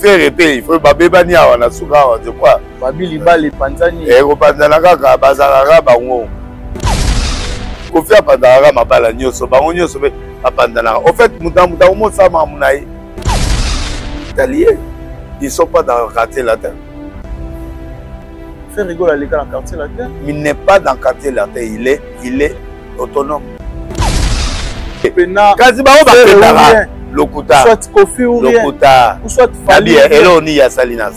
faire répéter, il faut babebani awana suka je crois. Babili bali panzani. Panzana kaka bazalaka bango. Kofi apandaka mabala nyoso bango nyoso pe apandana. En fait muta omo sama munaï. Italiens, ils sont pas dans le quartier latin. Fait rigoler à l'école dans le quartier latin. Il n'est pas dans le quartier latin, il est autonome. Kasi bango baketaka lokuta. Soit Kofi ou rien. Lokuta. Ou soit Fali. Elo ni ya salina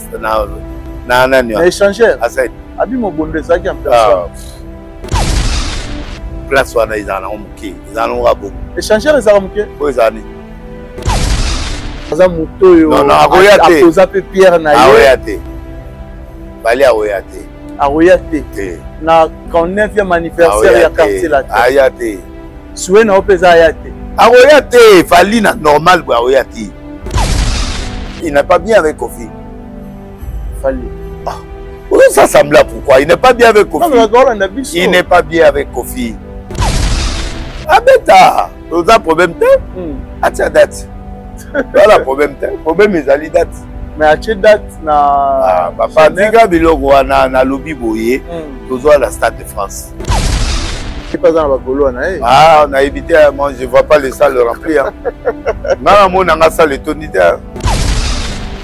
na nani. Échangeur. Asai. Abi mo bonde ça qui en personne. Place wana izana omuki. Izana ngabo. Échangeur ezala muke. O izani. Aza moto yo. Non, akoya te. Akoza pe Pierre na ye. Akoya te. Bali akoya te. Akoya te. Na 49e anniversaire ya quartier latin. Aya te. Soué na opeza aya te. Akoya te. Fali na normal bo akoya te. Il n'est pas bien avec Kofi. Fali. Ah. Vous s'assemblez pourquoi? Il n'est pas bien avec Kofi. Non, mais il n'est pas bien avec Kofi. Ah bêta. Vous avez un problème de à ta date. Voilà le problème. Le problème est à la date. Mais à quelle date na ah papa diga biloko na lobby boye toujours à la Stade de France. C'est pas dans la Bagolo na eh. Ah on a évité moi je vois pas les salles remplies. Nana mo na salle tonité.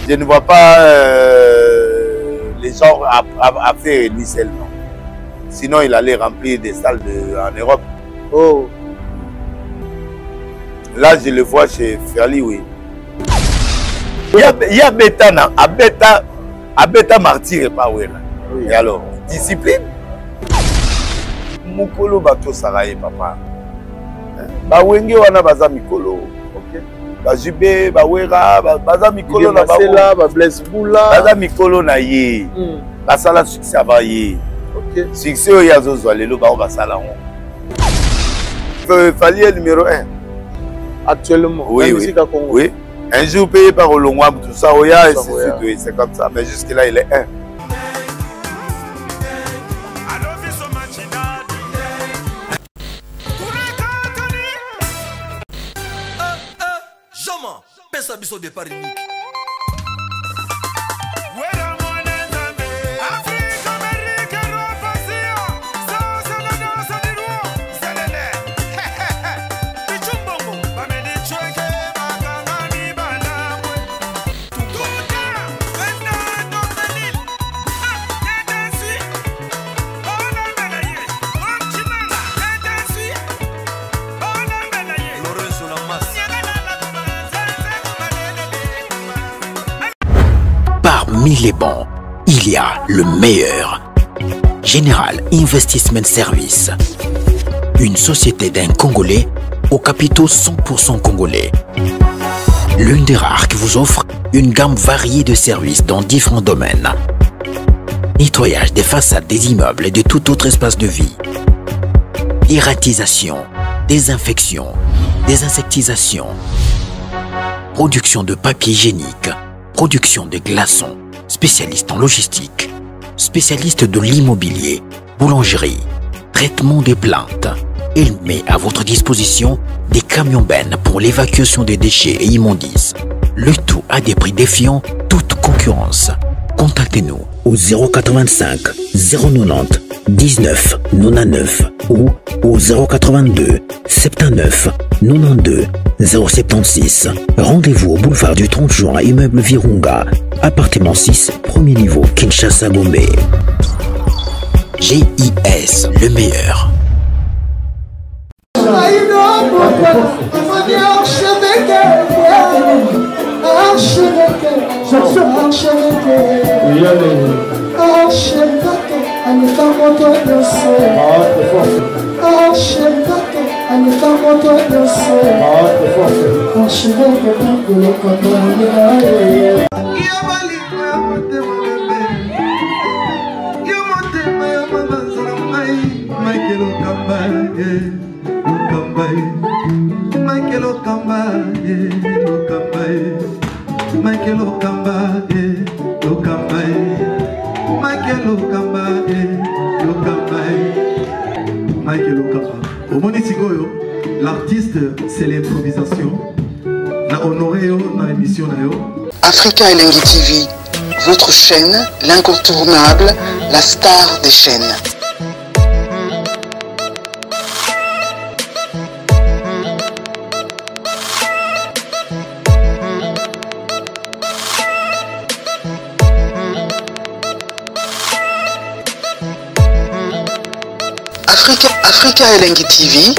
Je ne vois pas les gens à faire ni celle non. Sinon il allait remplir des salles en Europe. Oh. Là je le vois chez Ferli oui. Il y a bêta à bêta martyr pas oui. Et alors discipline. Mukolo bato saraye papa. Ba wenge wana baza mikolo. OK. Ba jube ba wera baza mikolo na ba là ba bless bula. Baza mikolo na ye. Ba sala succès ava ye. OK. Succès o ya zo lelo ba ba sala on. Fallait numéro 1. Actuellement, oui, la musique à Congo. Oui. Un jour payé par Olongwam, tout ça, Oya, c'est comme ça. Mais jusque-là, il est 1. Joma, pesa biso de Paris. Parmi les bons, il y a le meilleur. Général Investment Service. Une société d'un Congolais aux capitaux 100% congolais. L'une des rares qui vous offre une gamme variée de services dans différents domaines. Nettoyage des façades des immeubles et de tout autre espace de vie. Irratisation, désinfection, désinsectisation. Production de papier hygiénique. Production de glaçons, spécialiste en logistique, spécialiste de l'immobilier, boulangerie, traitement des plaintes. Il met à votre disposition des camions-bennes pour l'évacuation des déchets et immondices. Le tout à des prix défiant toute concurrence. Contactez-nous au 085 090 19 99 ou au 082 79 92 076. Rendez-vous au boulevard du 30 juin, immeuble Virunga, appartement 6, premier niveau, Kinshasa, Gombe. GIS, le meilleur. L'artiste, c'est l'improvisation. Na honoré dans l'émission. Africa Elengi TV, votre chaîne, l'incontournable, la star des chaînes. Africa Elengi TV,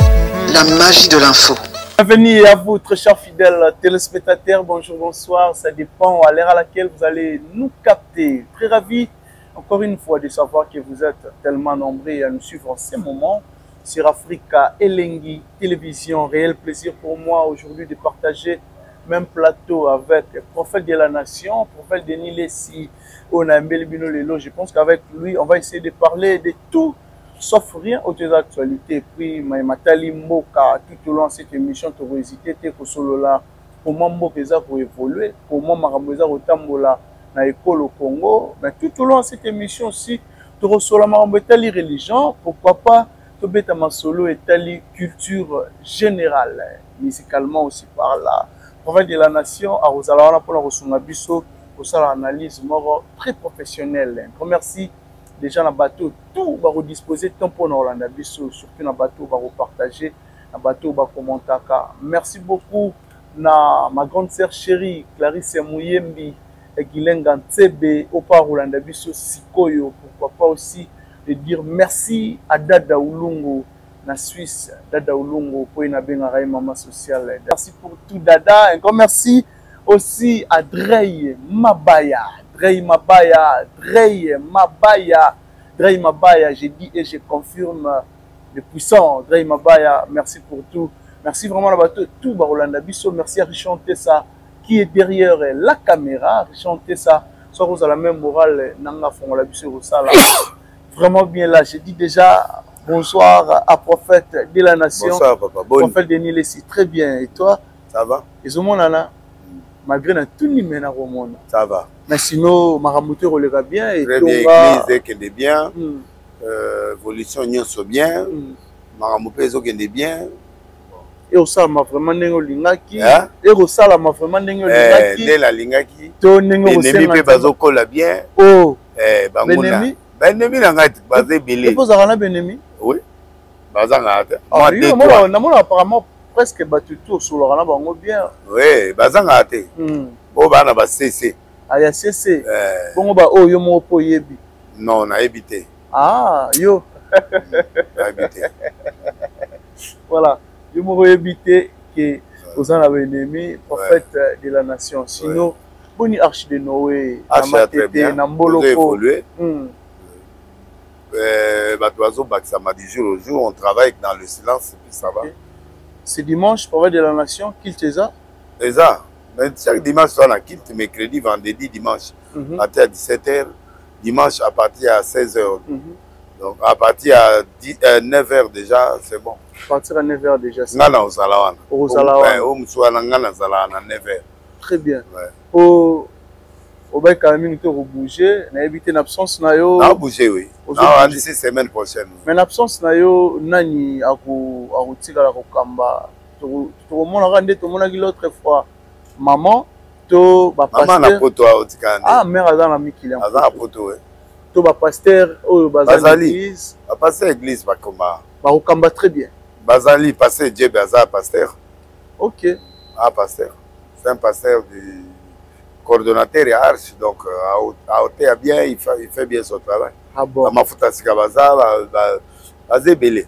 la magie de l'info. Bienvenue à vous, très chers fidèles téléspectateurs. Bonjour, bonsoir. Ça dépend à l'heure à laquelle vous allez nous capter. Très ravi, encore une fois, de savoir que vous êtes tellement nombreux à nous suivre en ce moment sur Africa Elengi Télévision. Réel plaisir pour moi aujourd'hui de partager même plateau avec le prophète de la nation, prophète Denis Lessi. On a un bel bino lelo. Je pense qu'avec lui, on va essayer de parler de tout, sauf rien aux actualités. Puis, Matali Mboka, tout au long de cette émission, tu as hésité, tu as solo là, comment Mboka pour évoluer, comment Maramboza au Tambola, dans l'école au Congo. Mais tout au long de cette émission aussi, tu as solo Maramboza religion, pourquoi pas, tu as ma solo et tali culture générale, musicalement aussi par là. Prophète de la nation, à Rosalana pour la Rosungabiso, pour ça l'analyse très professionnelle. Merci. Déjà dans le bateau, tout va redisposer tant pour nous, surtout dans le bateau, va repartager, dans le bateau, va commenter. Merci beaucoup à ma grande sœur chérie, Clarisse Mouyembi, et Gilenga Ntsebe, au par Rolanda Bisso Sikoyo, pourquoi pas aussi de dire merci à Dada Oulungo, na Suisse, Dada Oulungo, pour une maman sociale. Merci pour tout, Dada. Un grand merci aussi à Drey Mabaya. Drey Mabaya, j'ai dit et je confirme le puissant. Drey Mabaya, merci pour tout. Merci vraiment à tout Barolanda Bisso. Merci à Richard Tessa qui est derrière la caméra. Richard Tessa, soit vous avez la même morale, Nanga Fongola Bisso Rosala. Vraiment bien là. J'ai dit déjà bonsoir à prophète de la nation. Bonsoir papa. Prophète Denis Lessi, très bien. Et toi? Ça va? Et au Nana, malgré tout le monde au monde. Ça va. Mais sinon, Maramouté relève bien. Et très bien, l'église est bien. Évolution est bien. Maramouté est bien. Et au Sala m'a vraiment n'engo lingaki. Et au Sala m'a vraiment n'engo lingaki. Dès la lingaki. To n'engo au Benemi pe bazoko la bien. Oh. Banguna. Benemi na ngati bazé belé. Tu poses à Benemi? Oui. Bazanga. Ah oui, moi apparemment presque battu tout sur le rana bango bien. Oui, bazanga te. Oh bana ba CC. Aya CC. Bongo ba oh yo mo po yebi. Non, na ebité. Ah, yo. Na ebité. Voilà, yo mo ebité que aux en avait ennemi prophète de la nation. Sinon, boni archi de Noé, Namatete, Namboloko. Évolué. Batoiseau Baksama du jour au jour, on travaille dans le silence et puis ça va. C'est dimanche, prophète de la nation, Kilteza. C'est ça. Chaque dimanche, on a quitte mercredi, vendredi, dimanche. À partir de 17h, dimanche à partir à 16h. Donc à partir à 9h déjà, c'est bon. À partir à 9h déjà, c'est bon. Au Salawan. Au Salawan. Au Moussouana, à 9h. Très bien. Au Baï Kaming, tu as bougé, tu as évité l'absence. Tu as bougé, oui. Tu as dit semaine prochaine. Mais l'absence, Nani a tiré la Rokamba. Tu as l'autre fois. Maman, to ba pasteur. Maman na poto a otikane. Ah, mère azan ami qui l'a. Azan poto, oui. To ba pasteur oyo bazali église. Ba pasteur église ba koma. Ba okamba très bien. Bazali pasteur Dieu bazali pasteur. OK. Ah pasteur. C'est un pasteur du coordonnateur et arche donc à hauteur bien, il fait bien son travail. Ah bon. Mafuta sika bazala bazebele.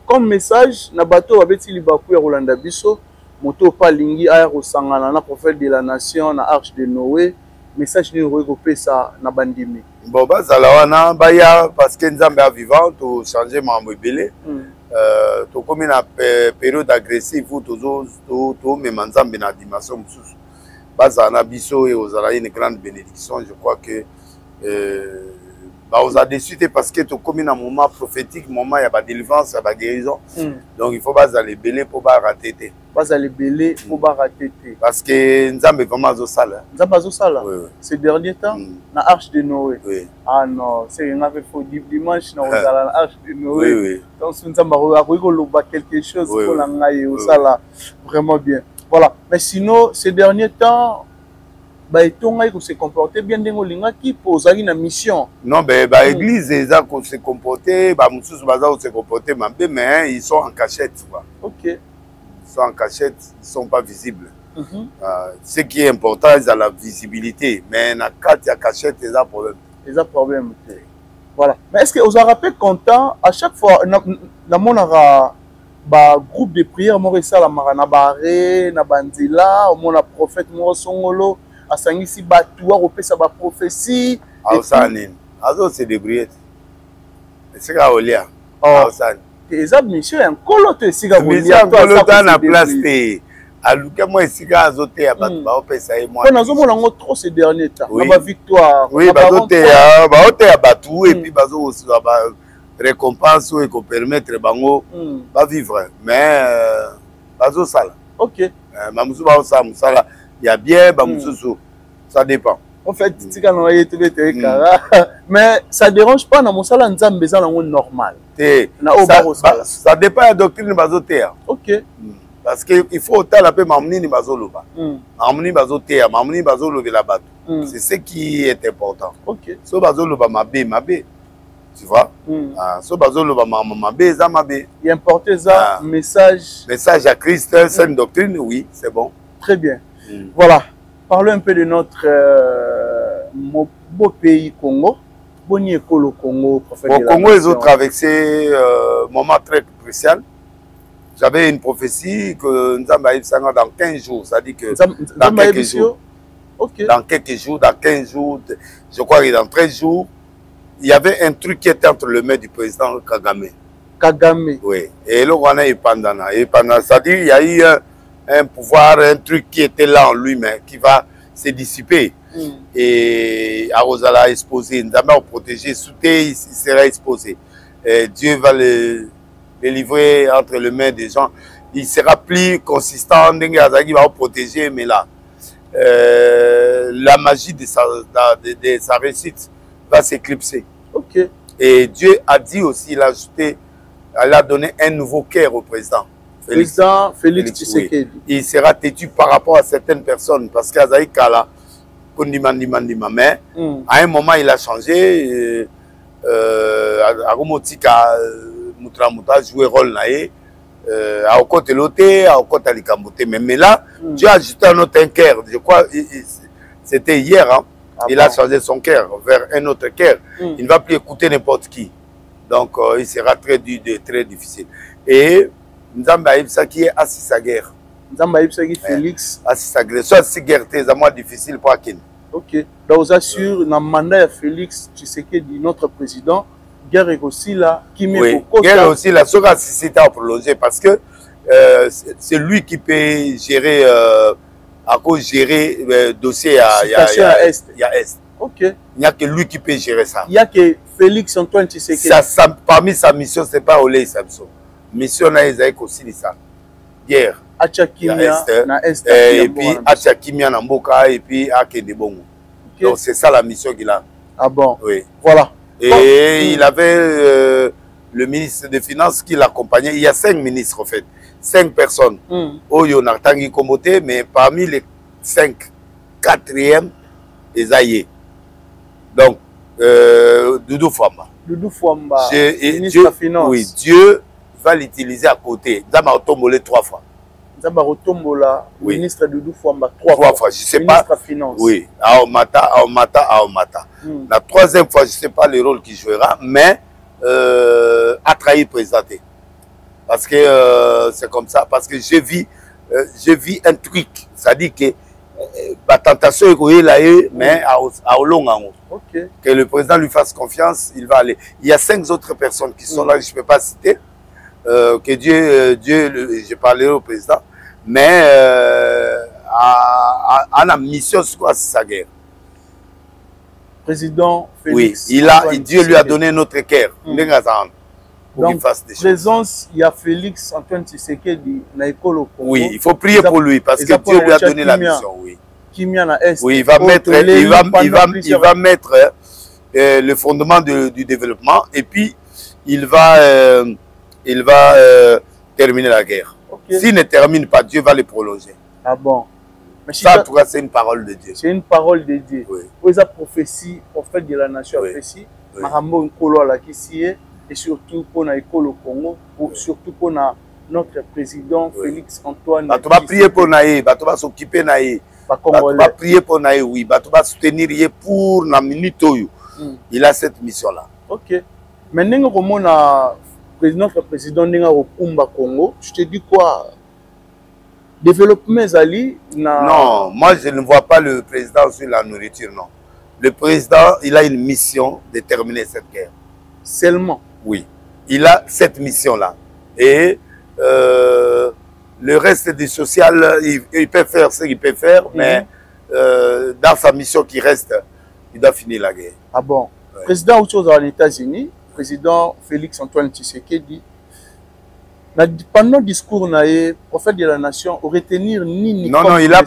Comme message na bateau abeti libaku ya Rolanda Bisso. Moto palingi aya kosangana na prophète de la nation na arche de Noé message ni recoper ça na bandimi bon bazala wana baya parce que nzambe a vivant to changer mambo ebele to comme na période agressive to même nzambe na dimension mususu bazala na biso et ozala une grande bénédiction je crois que on a décidé parce que tu comme un moment prophétique, moment il y a pas de délivrance, il y a pas de guérison. Donc il faut pas aller belé pour pas rater. Pas aller belé pour pas rater. Parce que nous avons vraiment zo sala. Nous avons zo sala. Ces derniers temps, na arche de Noé. Oui. Ah non, c'est un avait faux dimanche na la arche de Noé. Oui oui. Donc nous avons quelque chose pour la ngaye au sala vraiment bien. Voilà. Mais sinon ces derniers temps baetongai ko se comporter bien ndenge olingaki po ozali na mission. Non, ben église ils ont se comporter, ba mususu baza se comporter mabe, mais ils sont en cachette quoi. OK. Ils sont en cachette, ils sont pas visibles. Ce qui est important c'est la visibilité, mais na carte ya cachette ils ont problème. Ils ont problème. Voilà. Mais est-ce que vous avez rappelé content à chaque fois na monara ba groupe de prière mo resala marana bare na banzila au mona prophète mo songolo asangisi batu wa kopesa ba prophétie Ausani azo se débrouiller. C'est ka olia. Ausani. Eza mission en kolo te sika olia to na place te. Aluka moi sika azote ya batu ba opesa e moi. On azomona ngo trop ces derniers temps. Na ba victoire. Oui, bazote ya batu et puis bazo aussi ba récompense ou qu'on permettre bango pas vivre mais bazo sala. OK. Mamusu ba sala il y a bien bamusu ça dépend. En fait tika na yetu bete kara mais ça dérange pas na mosala nzambe za nango normal. Ça dépend de la doctrine bazote. OK. Parce que il faut autant la paix mamni bazoloba. Mamni bazote, mamni bazolobe la batu. C'est ce qui est important. OK. So bazoloba mabe. Tu vois? So bazoloba mabe za mabe. Il importe ça message à Christ, c'est une doctrine, oui, c'est bon. Très bien. Voilà. Parlons un peu de notre beau pays Congo. Boni école au Congo, prophète. Au Congo, ils ont traversé un moment très crucial. J'avais une prophétie que nous avons dans 15 jours. Ça dit que dans quelques jours. Okay. Dans quelques jours, dans 15 jours, je crois que dans 13 jours, il y avait un truc qui était entre les mains du président Kagame. Kagame. Oui. Et là, on a eu pendant. C'est-à-dire il y a eu un pouvoir, un truc qui était là en lui-même, qui va se dissiper. Et Arosala exposé, nous avons protégé, souté, il sera exposé. Et Dieu va le livrer entre les mains des gens. Il sera plus consistant, il va protéger, mais là, la magie de sa réussite va s'éclipser. OK. Et Dieu a dit aussi, il a ajouté, il a donné un nouveau cœur au président. Félix Tshisekedi. Oui. Il sera têtu par rapport à certaines personnes parce qu'Azaï Kala, mais à un moment il a changé. Agomotika Mutramuta a joué rôle naé. À côté l'auté, à côté Likamboté. Mais là, Dieu a ajouté un autre cœur. Je crois c'était hier. Hein. Il a changé son cœur vers un autre cœur. Il ne va plus écouter n'importe qui. Donc il sera très difficile. Et Nzamba Ibsa qui est assis sa guerre. Nzamba Ibsa qui Félix. Assis sa guerre. Soit si guerre, c'est moins difficile pour Akin. OK. Donc, vous assure, dans le mandat de Félix Tshisekedi, notre président, guerre est aussi là. Oui, guerre est aussi là. Ce qui est à prolonger parce que c'est lui qui peut gérer, à cause gérer le dossier à Est. OK. Il n'y a que lui qui peut gérer ça. Il n'y a que Félix Antoine Tshisekedi. Parmi sa mission, ce n'est pas Olé Samson. Mission na Isaïe aussi ça. Guerre. Et puis Achakimia na Mboka et puis Akedebongo. Donc c'est ça la mission qu'il a. Ah bon? Oui. Voilà. Et il avait le ministre des Finances qui l'accompagnait. Il y a 5 ministres en fait. 5 personnes. Oyo Nartangi Komote, mais parmi les 5, 4e, Esaïe. Donc, Doudou Famba. Doudou Famba, ministre des Finances. Oui, Dieu va l'utiliser à côté. Zama Otombolé 3 fois. Zama Otombola, ministre Doudou Famba 3 fois. Je sais ministre pas. Des Finances. Oui, Aomata. La 3e fois, je ne sais pas le rôle qu'il jouera, mais a trahi présenté. Parce que c'est comme ça, parce que je vis un truc. Ça dit que la tentation est là, mais à long en haut. Okay. Que le président lui fasse confiance, il va aller. Il y a 5 autres personnes qui sont là, je ne peux pas citer. Que Dieu, je parlerai au président, mais à la mission, c'est quoi sa guerre? Président Félix. Oui, Dieu lui a donné notre cœur. Donc, présence, il y a Félix Antoine Tshisekedi na école au Congo. Oui, il faut prier pour lui parce que Dieu lui a donné la mission. Oui, oui, il va mettre le fondement du développement et puis il va terminer la guerre. Okay. S'il ne termine pas, Dieu va le prolonger. Ah bon? Mais si ça, en tout cas, c'est une parole de Dieu. c'est une parole de Dieu. Oui. Vous avez prophétie, prophète de la nation, Oui. prophétie. Oui. Marambo Nkolo à la Kissie, et surtout pour l'école au Congo, surtout pour notre président Oui. Félix Antoine. Tu vas prier pour Naïe, tu vas s'occuper de Naïe. Tu vas prier pour Naïe, oui. Tu vas soutenir pour la minute. Il a cette mission-là. Ok. Maintenant, comment notre président Nenga Okumba Congo, je te dis quoi? Développement Zali Non, moi je ne vois pas le président sur la nourriture, non. Le président, il a une mission de terminer cette guerre. Seulement. Oui. Il a cette mission-là. Et le reste du social, il peut faire ce qu'il peut faire, mais dans sa mission qui reste, il doit finir la guerre. Ah bon? Ouais. Président autre chose aux États-Unis, président Félix Antoine Tshisekedi, pendant le discours, le prophète de la nation, retenir ni non, non, il a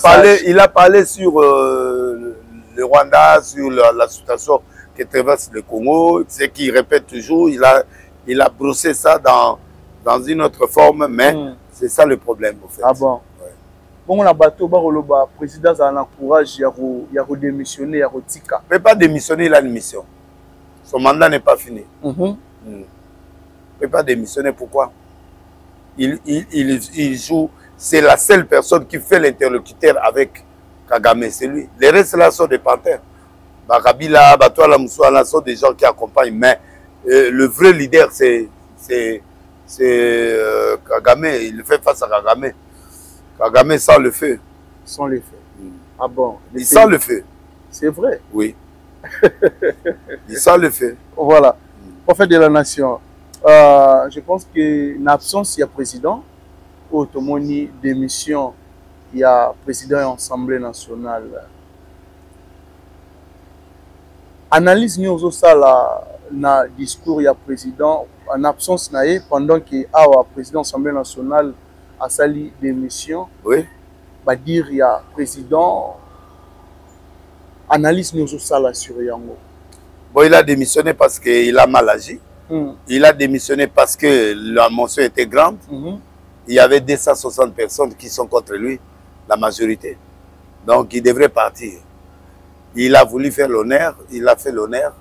parlé sur le Rwanda, sur la situation qui traverse le Congo, ce qu'il répète toujours. Il a brossé ça dans une autre forme, mais c'est ça le problème. En fait. Ah bon? Ouais. Bon, on a battu le président a l'encourage, il a redémissionné, il a retika. Il ne peut pas démissionner, il a une mission. Son mandat n'est pas fini. Il ne peut pas démissionner, pourquoi? Il joue, c'est la seule personne qui fait l'interlocuteur avec Kagame, c'est lui. Les restes là sont des panthères. Kabila, Batoala Moussouala sont des gens qui accompagnent, mais le vrai leader c'est Kagame, il fait face à Kagame. Kagame sans le feu. Sans le feu. Ah bon? Il sent le feu. C'est vrai? Oui. Il sent le feu. Voilà. Prophète de la nation. Je pense que l'absence, il y a président. Automoni démission, il y a président et assemblée nationale. Analyse nous ça na discours il y a président en absence naé pendant que le président assemblée nationale a sali démission. Oui. Va dire il y a président. Analyse nous ça là sur Yango. Bon, il a démissionné parce qu'il a mal agi. Il a démissionné parce que la mention était grande. Il y avait 260 personnes qui sont contre lui, la majorité. Donc, il devrait partir. Il a voulu faire l'honneur, il a fait l'honneur.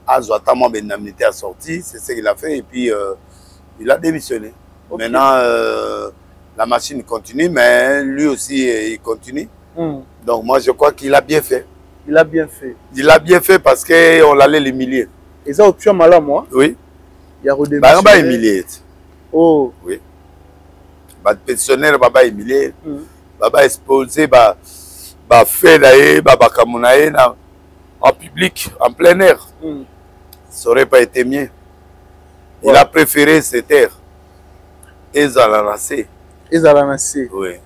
Azouatama Benamnité a sorti, c'est ce qu'il a fait, et puis il a démissionné. Okay. Maintenant, la machine continue, mais lui aussi, il continue. Donc, moi, je crois qu'il a bien fait. Il a bien fait. Il a bien fait parce qu'on allait l'humilier. Et ça, au pire malin, moi. Oui. Il y a redémissionné. Bah, humilié. Oh. Oui. Bah, pensionnaire, bah, humilié. Bah, exposé, bah, fait d'ailleurs, bah, kamunaye en public, en plein air. Ça n'aurait pas été mieux. Il a préféré se taire. Et Zalanacé. Et Zalanacé. Oui.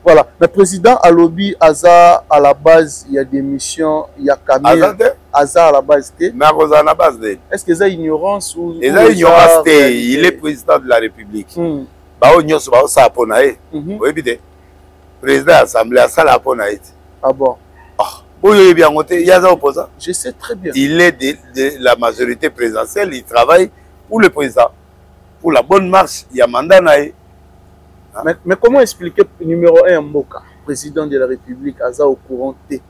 Voilà, le président a lobby Aza à la base, il y a des missions, il y a Camille. Aza à la base. Mais à la base. Est-ce que c'est ignorance ou ignorance, il est président de la République. Bah, on y a ça pour naïe. Oui, bien. Président de l'Assemblée, ça la pour naïe. Ah bon? Oui, bien, il y a un opposant. Je sais très bien. Il est de la majorité présidentielle, il travaille pour le président. Pour la bonne marche, il y a mandat naïe. Mais comment expliquer numéro 1 Mboka, président de la République, Aza au courant T?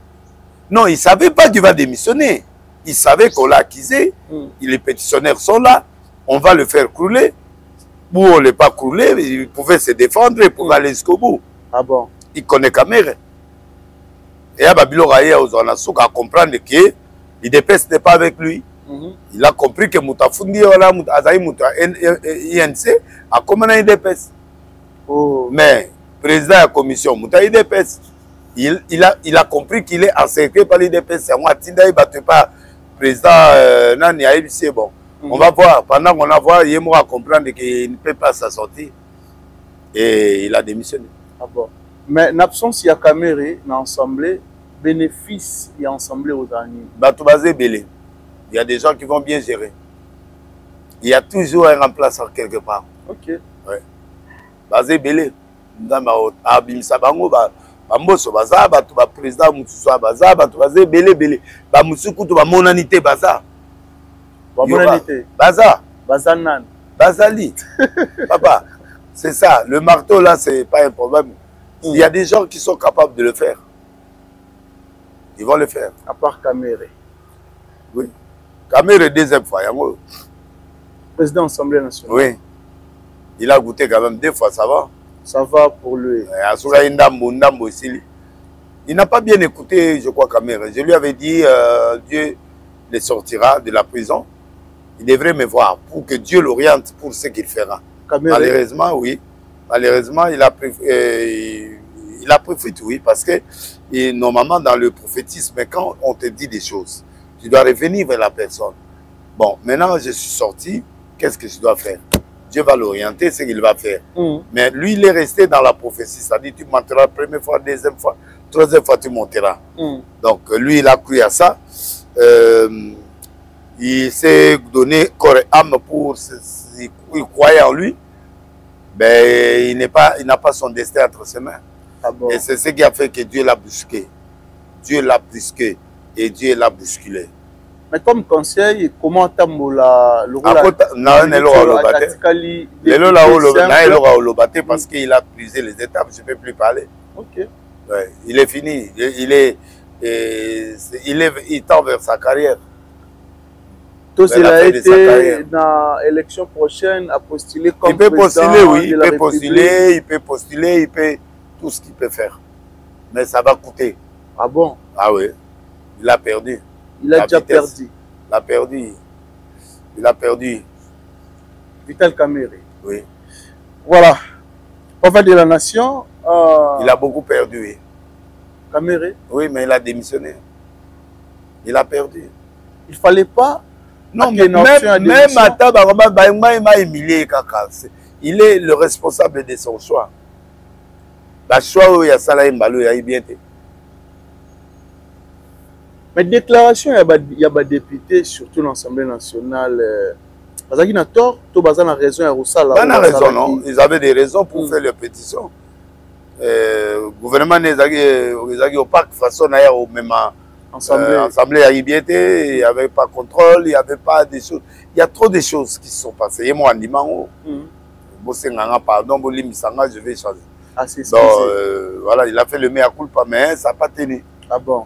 Non, il ne savait pas qu'il va démissionner. Il savait qu'on l'a accusé. Les pétitionnaires sont là. On va le faire crouler. Ou on ne l'a pas croulé, il pouvait se défendre pour aller jusqu'au bout. Ah bon? Il connaît Kamere. Et à Babilo Raye, aux Anassouk, à comprendre que l'IDPS n'est pas avec lui. Il a compris que Moutafundi, Azaï Mouta, INC, a commandé l'IDPS. Oh. Mais le président de la commission, il a compris qu'il est encerclé par l'IDPS. C'est moi, Tinda, il ne bat pas le président Nani c'est bon. On va voir. Pendant qu'on va voir, il va comprendre qu'il ne peut pas s'en sortir. Et il a démissionné. Ah bon. Mais l'absence, il y a Caméré dans l'Assemblée, bénéfice, il y a Assemblée aux derniers. Batouazé Belé. Il y a des gens qui vont bien gérer. Il y a toujours un remplaçant quelque part. Ok. Ouais. Bazé Belé, Abim Sabango, Bamboso Baza, Batouba président Moussoussa Baza, Batouazé Belé, Bamoussoukou, Monanité Baza. Monanité. Baza. Bazanan. Bazali. Papa, c'est ça. Le marteau là, c'est pas un problème. Il y a des gens qui sont capables de le faire. Ils vont le faire. À part Kamere. Oui. Kamere, deuxième fois. Président de l'Assemblée nationale. Oui. Il a goûté quand même 2 fois, ça va. Ça va pour lui. Il n'a pas bien écouté, je crois, Kamere. Je lui avais dit, Dieu le sortira de la prison. Il devrait me voir pour que Dieu l'oriente pour ce qu'il fera. Kamere. Malheureusement, oui. Malheureusement, il a pris fuite, oui, parce que normalement, dans le prophétisme, quand on te dit des choses, tu dois revenir vers la personne. Bon, maintenant, je suis sorti, qu'est-ce que je dois faire? Dieu va l'orienter, ce qu'il va faire. Mais lui, il est resté dans la prophétie. C'est-à-dire, tu monteras la première fois, deuxième fois, troisième fois, tu monteras. Donc, lui, il a cru à ça. Il s'est donné corps et âme pour... Il croyait en lui. Mais il n'a pas son destin entre ses mains. Ah bon. Et c'est ce qui a fait que Dieu l'a brusqué. Dieu l'a brusqué. Et Dieu l'a bousculé. Mais comme conseil, comment Tambola le rôle parce qu'il a brisé les étapes, je ne peux plus parler. Ok. Ouais, il est fini. Il tend vers sa carrière. Tout cela a été dans l'élection prochaine à postuler comme président. Il peut postuler, oui. Il peut postuler, il peut tout ce qu'il peut faire. Mais ça va coûter. Ah bon? Ah oui. Il a perdu. Il a déjà perdu. Il a perdu. Il a perdu. Vital Kamere. Oui. Voilà. On va de la nation. Il a beaucoup perdu. Oui. Kamere. Oui, mais il a démissionné. Il a perdu. Il ne fallait pas. Non, mais même il est le responsable de son choix. Le choix, il y a ça là, il y a bien. Mais déclaration, il y a des députés, surtout l'Assemblée nationale. Parce qu'il y a tort, tout le monde a raison. Il a raison, non? Ils avaient des raisons pour faire les pétitions. Le gouvernement n'est pas de façon au même Assemblée à IBT, il n'y avait pas de contrôle, il n'y avait pas de choses. Il y a trop de choses qui se sont passées. Et moi, pardon, je vais changer. Ah, c'est donc, voilà, il a fait le mea culpa, mais ça n'a pas tenu. Ah bon?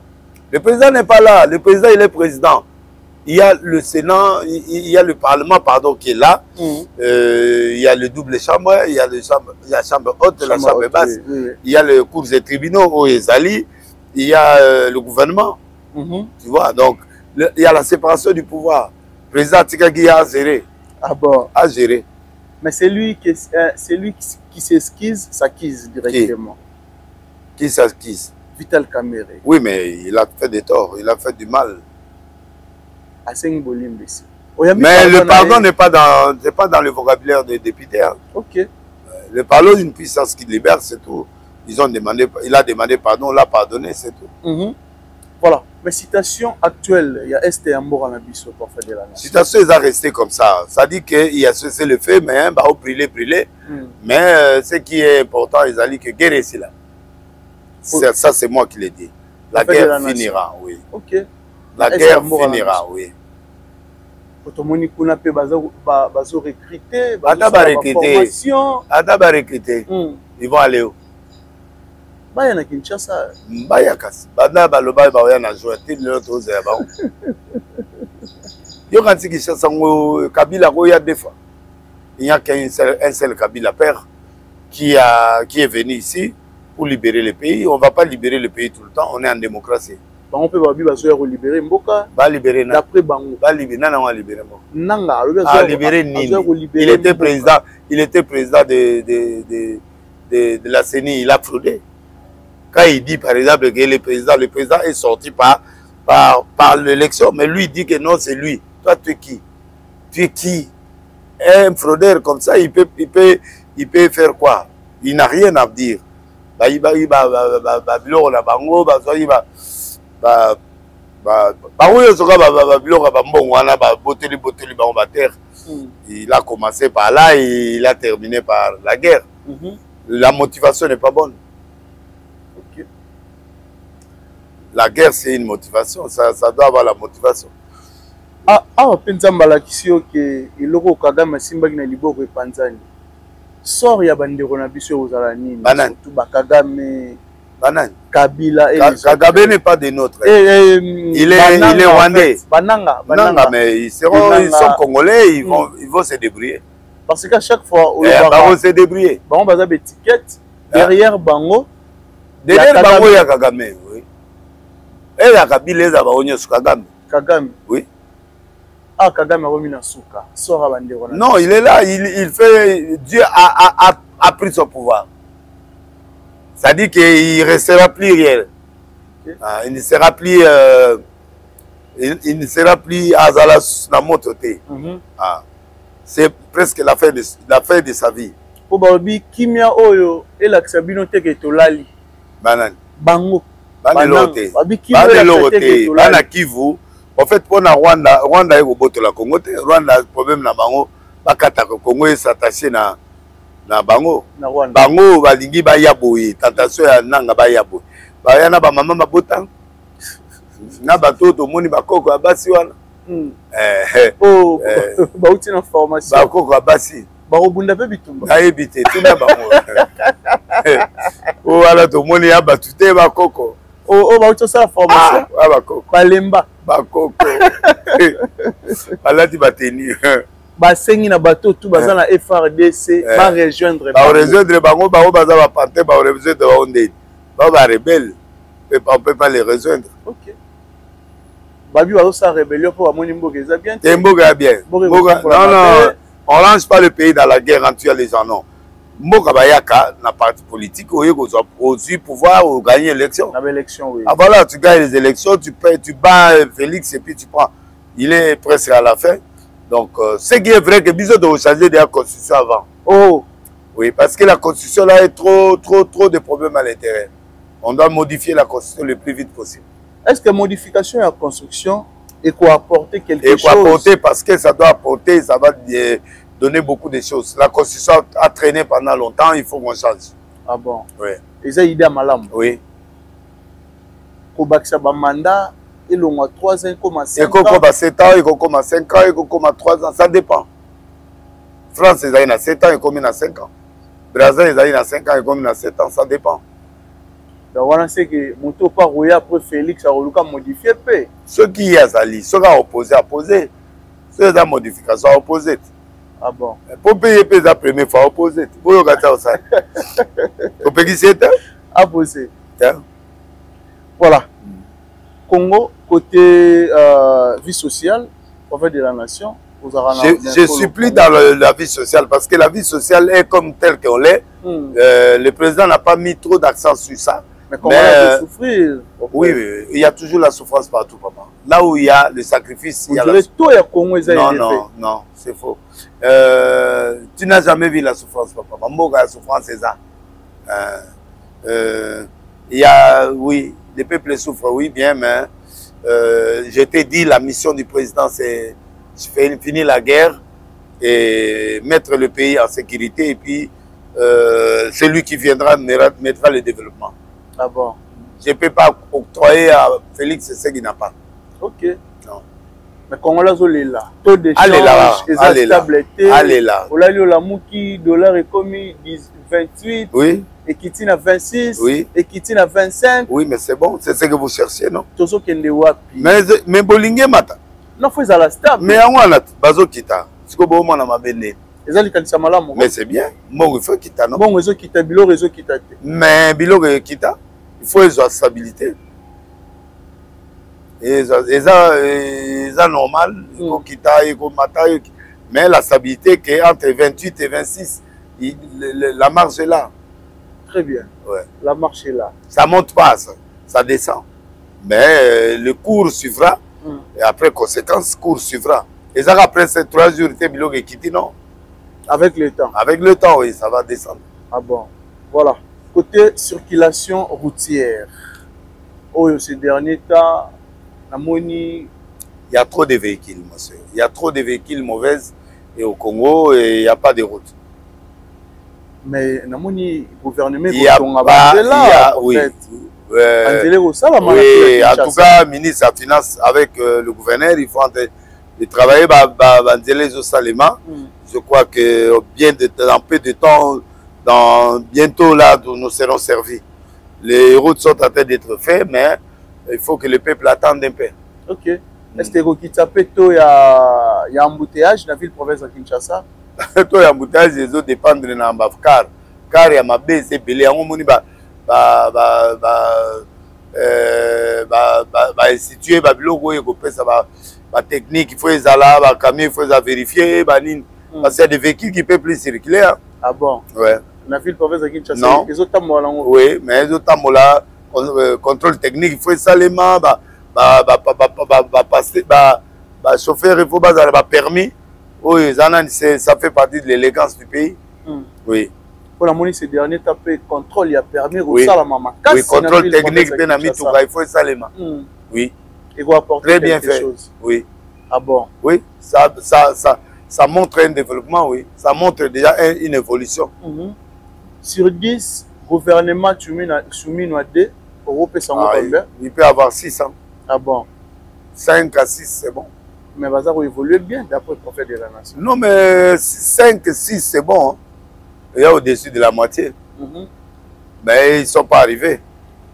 Le président n'est pas là. Le président, il est président. Il y a le Sénat, il y a le Parlement, pardon, qui est là. Il y a le double chambre, il y a la chambre haute, la chambre basse. Oui. Il y a le cours des tribunaux, au Ezali. Il y a le gouvernement. Tu vois, donc, il y a la séparation du pouvoir. Le président Tikagi a géré. Ah bon? A géré. Mais c'est lui qui s'esquisse, s'acquise directement. Qui s'acquise? Vital Kamere. Oui, mais il a fait des torts, il a fait du mal. Mais le pardon n'est pas dans le vocabulaire des députés. Hein. Ok. Le pardon d'une puissance qui libère, c'est tout. Il a demandé pardon, on l'a pardonné, c'est tout. Voilà. Mais citation actuelle, il y a Esther Ambora Nabiso pour faire de la nation. Citation, ils ont resté comme ça. Ça dit qu'il a cessé le fait, mais bah, au brûler. Mais ce qui est important, ils ont dit que guerre est là. Ça, c'est moi qui l'ai dit. La guerre finira, oui. Ok. La guerre finira, oui. Otomoni kuna pe bazo recruter, recruter. Ils vont aller où? Baya na Kinshasa. Baya kasi. Banda baloba ba na joie til l'autre ose ba. Yo quand Kinshasa ngo Kabila ko ya deux fois. Il n'y a qu'un seul Kabila père qui est venu ici pour libérer le pays. On ne va pas libérer le pays tout le temps, on est en démocratie. On peut libérer Mboka. Libérer d'après Bango. Libérer Nanga. Libérer Nini. Il était président de la CENI, il a fraudé. Quand il dit par exemple que le président est sorti par l'élection, mais lui dit que non, c'est lui. Toi, tu es qui? Tu es qui? Un fraudeur comme ça, il peut faire quoi? Il n'a rien à dire. Il a commencé par là et il a terminé par la guerre. La motivation n'est pas bonne. Okay. La guerre, c'est une motivation. Ça doit avoir la motivation. sort ya bandeko na biso aux alanini Banane. surtout Bakagame Banane. Kabila et Kagame n'est pas de notre. Il est rwandais. Bananga, Bananga, mais ils sont congolais, ils vont se débrouiller. Parce qu'à chaque fois, Ils vont se débrouiller. Bango baza étiquette derrière Bango. Derrière Bango, il y a Kagame, oui. Et il y a Kabila, il y a Kagame. Kagame. Oui. Ah, Kagame a remis dans Souka. Sort à bandeko. Non, il est là, il fait. Dieu a pris son pouvoir. Ça dit qu'il ne restera plus réel. Okay. Il ne sera plus. Il ne sera plus à Zalas dans mon côté. C'est presque la fin de sa vie. Pour Babi, Kimia Oyo et l'Axabino Teke Tolali. Banane. Bango. Banane. Banane Kivu. En fait, pour Rwanda, Rwanda est au bout de la Congo. Rwanda, le problème na Bango, Bakata Congo est attaché na Bango. Bango, Balingi Bayaboui, tentation ya Nanga Bayaboui. Bayana ba mama mabota. Na batoto moni bakoko abasi wana. Oh, bauti na formation. Bakoko abasi. Barobunda pe bitumba. Ayebite tuna bango. Oh ala to moni ya batute bakoko. Oh, bauti sa formation. Ah bakoko. Balemba. Bakoko. Alati bateni. Basengi na bateau tout baza na FRDC ba rejoindre bango baza ba panté ba rejoindre ba onde. Ba rebelle. On peut pas les rejoindre. OK. Babi va sa rébellion pour amoni mboka eza bien. Mboka bien. Non, on lance pas le pays dans la guerre en tuant les gens non. Mboka bayaka na parti politique au pouvoir ou gagner l'élection. La élection oui. Ah voilà, tu gagnes les élections, tu bats Félix et puis tu prends. Il est presque à la fin. Donc ce qui est vrai que Bizot doit changer de la constitution avant. Oh. Oui, parce que la constitution là est trop de problèmes à l'intérieur. On doit modifier la constitution le plus vite possible. Est-ce que modification et la construction est quoi apporter quelque chose? Et quoi apporter parce que ça doit apporter, ça va donner beaucoup de choses. La constitution a traîné pendant longtemps, il faut qu'on change. Ah bon? Oui. Et ça, idée à malam. Oui. Pour baksa ba mandat, il a 3 ans, comme 5 ans. Il comme 7 ans, il comme 5 ans, il comme 3 ans, ça dépend. France, ils ont 7 ans, ils comme 5 ans. Brésil, ils ont 5 ans, ils comme 7 ans, ça dépend. Donc voilà, c'est que mon tour par après Félix a modifié. Ceux qui y a Zali, ceux qui ont opposé, ceux qui ont modification opposé. Ah bon? Pour payer la première fois opposé. Pour regarder ça. Pour payer 7 ans? Opposé. Voilà. Congo, côté vie sociale, au fait de la nation, je ne suis plus dans la vie sociale parce que la vie sociale est comme telle qu'on l'est. Le président n'a pas mis trop d'accent sur ça. Mais comment on peut souffrir? Oui, il y a toujours la souffrance partout, papa. Là où il y a le sacrifice, il y a la souffrance. Non, c'est faux. Tu n'as jamais vu la souffrance, papa. La souffrance, c'est ça. Il y a, oui, les peuples souffrent, oui, bien, mais je t'ai dit, la mission du président, c'est finir la guerre et mettre le pays en sécurité et puis celui qui viendra mettra le développement. Ah bon? Je ne peux pas octroyer à Félix ce qu'il n'a pas. Ok. Non. Mais quand on est là, taux d'échange, allez là. On a eu la mouki, dollar est commis 28. Oui. Et Kitine à 26. Oui. Et Kitine à 25. Oui, mais c'est bon, c'est ce que vous cherchez, non? Tozo kende wapi. Mais Bolingue mata. Non, faut à la stable. Mais en wana bazo kita. Siko bo mona mabene. Ezali kanisa malamu. Mais c'est bien. Bon, il faut kita, non? Bon, réseau kita, bilo réseau kita. Mais bilo kita, il faut la stabilité. Et ça normal, il faut kita, il faut mata. Mais la stabilité qui est entre 28 et 26, la marge est là. Très bien. Ouais. La marche est là. Ça monte pas, ça descend. Mais le cours suivra. Et après, conséquence, cours suivra. Et ça, après ces 3 jours, tu es quitté, non? Avec le temps. Avec le temps, oui, ça va descendre. Ah bon. Voilà. Côté circulation routière. Oh, ces derniers temps, la Moni. Il y a trop de véhicules, monsieur. Il y a trop de véhicules mauvaises. Et au Congo, il n'y a pas de route. Mais le gouvernement, il y a pas, oui. Oui, en tout cas, ministre de la Finance avec le gouverneur, il faut de travailler les Salema. Je crois que dans peu de temps, bientôt là, nous serons servis. Les routes sont en train d'être faites, mais il faut que le peuple attende un peu. Ok. Est-ce que il y a embouteillage dans la ville province de Kinshasa? Il y a embouteillage, les autres dépendent de car il y a ma baisse, c'est belé. Instituer la technique, il faut les aller, les camions, il faut les vérifier. Parce qu'il y a des véhicules qui ne peuvent plus circuler. Hein. Ah bon? Ouais. La ville province de Kinshasa? Non. Les autres oui, mais les autres contrôle technique, il faut les aller, chauffeur, il faut les permis. Oui, ça fait partie de l'élégance du pays. Oui. Pour la monnaie, ces derniers tapés, contrôle, il y a permis oui. Oui, contrôle technique, il faut ça les mains. Oui. Il va apporter très bien fait. Chose. Oui. Ah bon? Oui, ça montre un développement, oui. Ça montre déjà une évolution. Sur 10, gouvernement soumis à 2, Europe et combien? Il peut avoir 600. Ah bon? 5 à 6, c'est bon. Mais ça va évoluer bien d'après le prophète de la nation. Non, mais 5, 6, c'est bon. Hein. Il y a au-dessus de la moitié. Mais ils ne sont pas arrivés.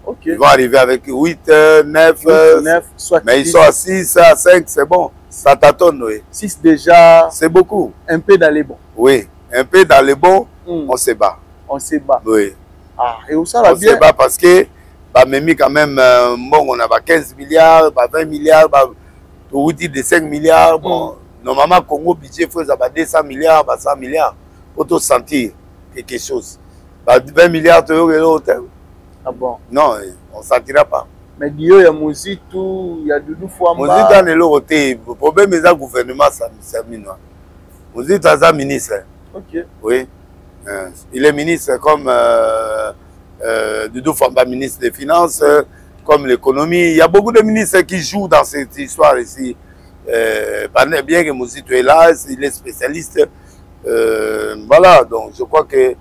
Okay. Ils vont arriver avec 8, 9, 9 soit mais 10. Ils sont à 6, à 5, c'est bon. Ça tâtonne, oui. 6 déjà. C'est beaucoup. Un peu dans les bons. Oui, un peu dans les bons, on se bat. On se bat. Oui. Ah, et où ça va bien? On se bat parce que, même quand même, bon, on a 15 milliards, 20 milliards, pour dire de 5 milliards. Bon, normalement, Congo, budget, il faut 200 milliards, 100 milliards, pour tout sentir quelque chose. 20 milliards d'euros, ah bon? Non, on ne sentira pas. Mais il y a musique, il y a Doudou Fouamba. Musique dans l'euro, le problème est que le gouvernement, c'est minois. Musique est un ministre. Ok. Oui. Il est ministre comme Doudou Fouamba, ministre des Finances, comme l'économie. Il y a beaucoup de ministres qui jouent dans cette histoire ici. Bien que Mouzito est là, il est spécialiste. Voilà, donc je crois que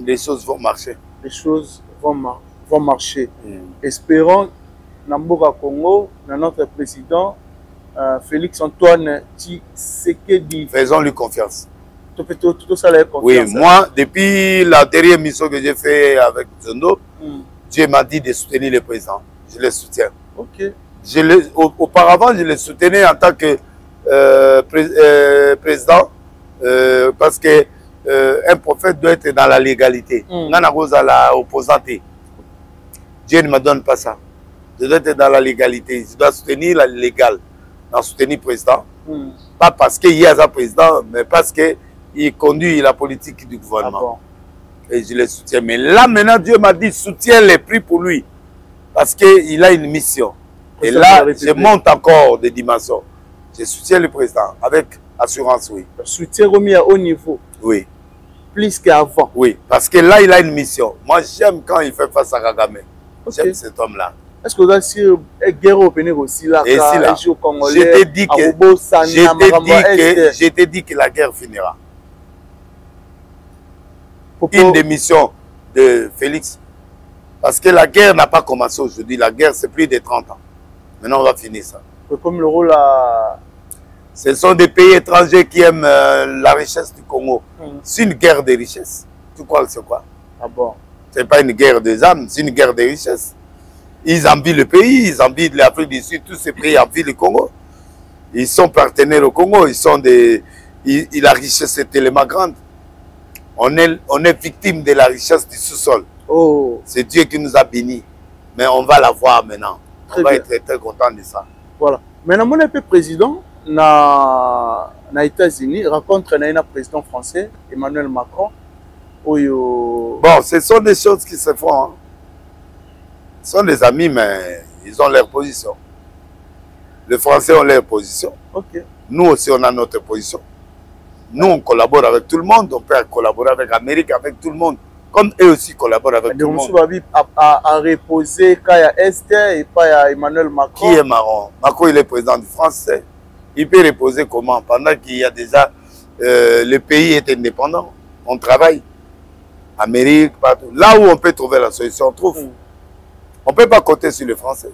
les choses vont marcher. Les choses vont marcher. Espérons, Namboka Congo, notre président Félix Antoine Tshisekedi. Faisons-lui confiance. Tout ça, confiance. Oui, moi, depuis la dernière mission que j'ai faite avec Zondo, Dieu m'a dit de soutenir le président. Je le soutiens. Ok. Auparavant, je le soutenais en tant que président parce que un prophète doit être dans la légalité. Nana Rosa, la opposante. Dieu ne me donne pas ça. Je dois être dans la légalité. Je dois soutenir la légale. Dans soutenir le président. Pas parce qu'il y a un président, mais parce qu'il conduit la politique du gouvernement. Ah bon. Et je le soutiens. Mais là, maintenant, Dieu m'a dit, soutiens les prix pour lui. Parce qu'il a une mission. Et là, je monte encore des dimensions. Je soutiens le président avec assurance, oui. Le soutien remis à haut niveau. Oui. Plus qu'avant. Oui, parce que là, il a une mission. Moi, j'aime quand il fait face à Kagame. Okay. J'aime cet homme-là. Est-ce que vous avez dit que guerre européenne aussi là? Et si là, je t'ai dit que la guerre finira. Une des missions de Félix. Parce que la guerre n'a pas commencé aujourd'hui. La guerre, c'est plus de 30 ans. Maintenant, on va finir ça. Comme le rôle à... Ce sont des pays étrangers qui aiment la richesse du Congo. C'est une guerre de richesse. Tu crois que c'est quoi? Ah bon? Ce n'est pas une guerre des âmes, c'est une guerre de richesse. Ils envient le pays, ils envient l'Afrique du Sud, tous ces pays envient le Congo. Ils sont partenaires au Congo, ils sont des... la richesse est tellement grande. On est victime de la richesse du sous-sol. Oh. C'est Dieu qui nous a bénis. Mais on va la voir maintenant. On va être très content de ça. Voilà. Maintenant, mon président na États-Unis rencontre un président français, Emmanuel Macron. Bon, ce sont des choses qui se font. Hein. Ce sont des amis, mais ils ont leur position. Les Français ont leur position. Okay. Nous aussi, on a notre position. Nous, on collabore avec tout le monde. On peut collaborer avec l'Amérique, avec tout le monde. Comme eux aussi collaborent avec tout le monde. À reposer quand il y a Esther et pas il y a Emmanuel Macron. Qui est Macron? Macron, il est président du Français. Il peut reposer comment? Pendant qu'il y a déjà... le pays est indépendant. On travaille. Amérique, partout. Là où on peut trouver la solution, on trouve. On ne peut pas compter sur les Français.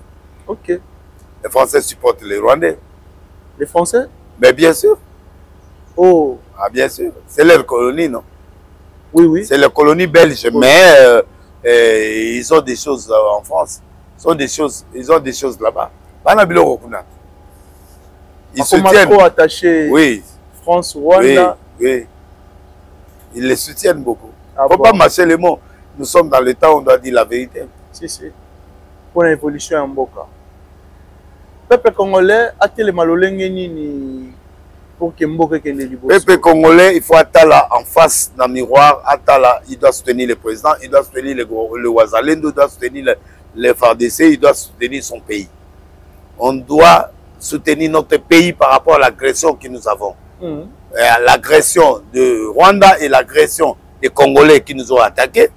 Ok. Les Français supportent les Rwandais. Les Français? Mais bien sûr. Oh. Ah, bien sûr. C'est leur colonie, non? Oui, oui. C'est la colonie belge, mais ils ont des choses en France. Ils ont des choses là-bas. Ils se tiennent. Trop attaché. Oui. France, Rwanda. Oui, oui. Ils les soutiennent beaucoup. Ah, Il ne faut pas mâcher les mots. Nous sommes dans le temps où on doit dire la vérité. Si, si. Pour l'évolution en Mboka. Peuple congolais a quel malolenge ni pour que Mboka kende liboso. Peuple congolais, il faut attendre en face dans le miroir. Attala, il doit soutenir le président, il doit soutenir le Ouazalendo, il doit soutenir le FARDC, il doit soutenir son pays. On doit soutenir notre pays par rapport à l'agression que nous avons. L'agression de Rwanda et l'agression des Congolais qui nous ont attaqués.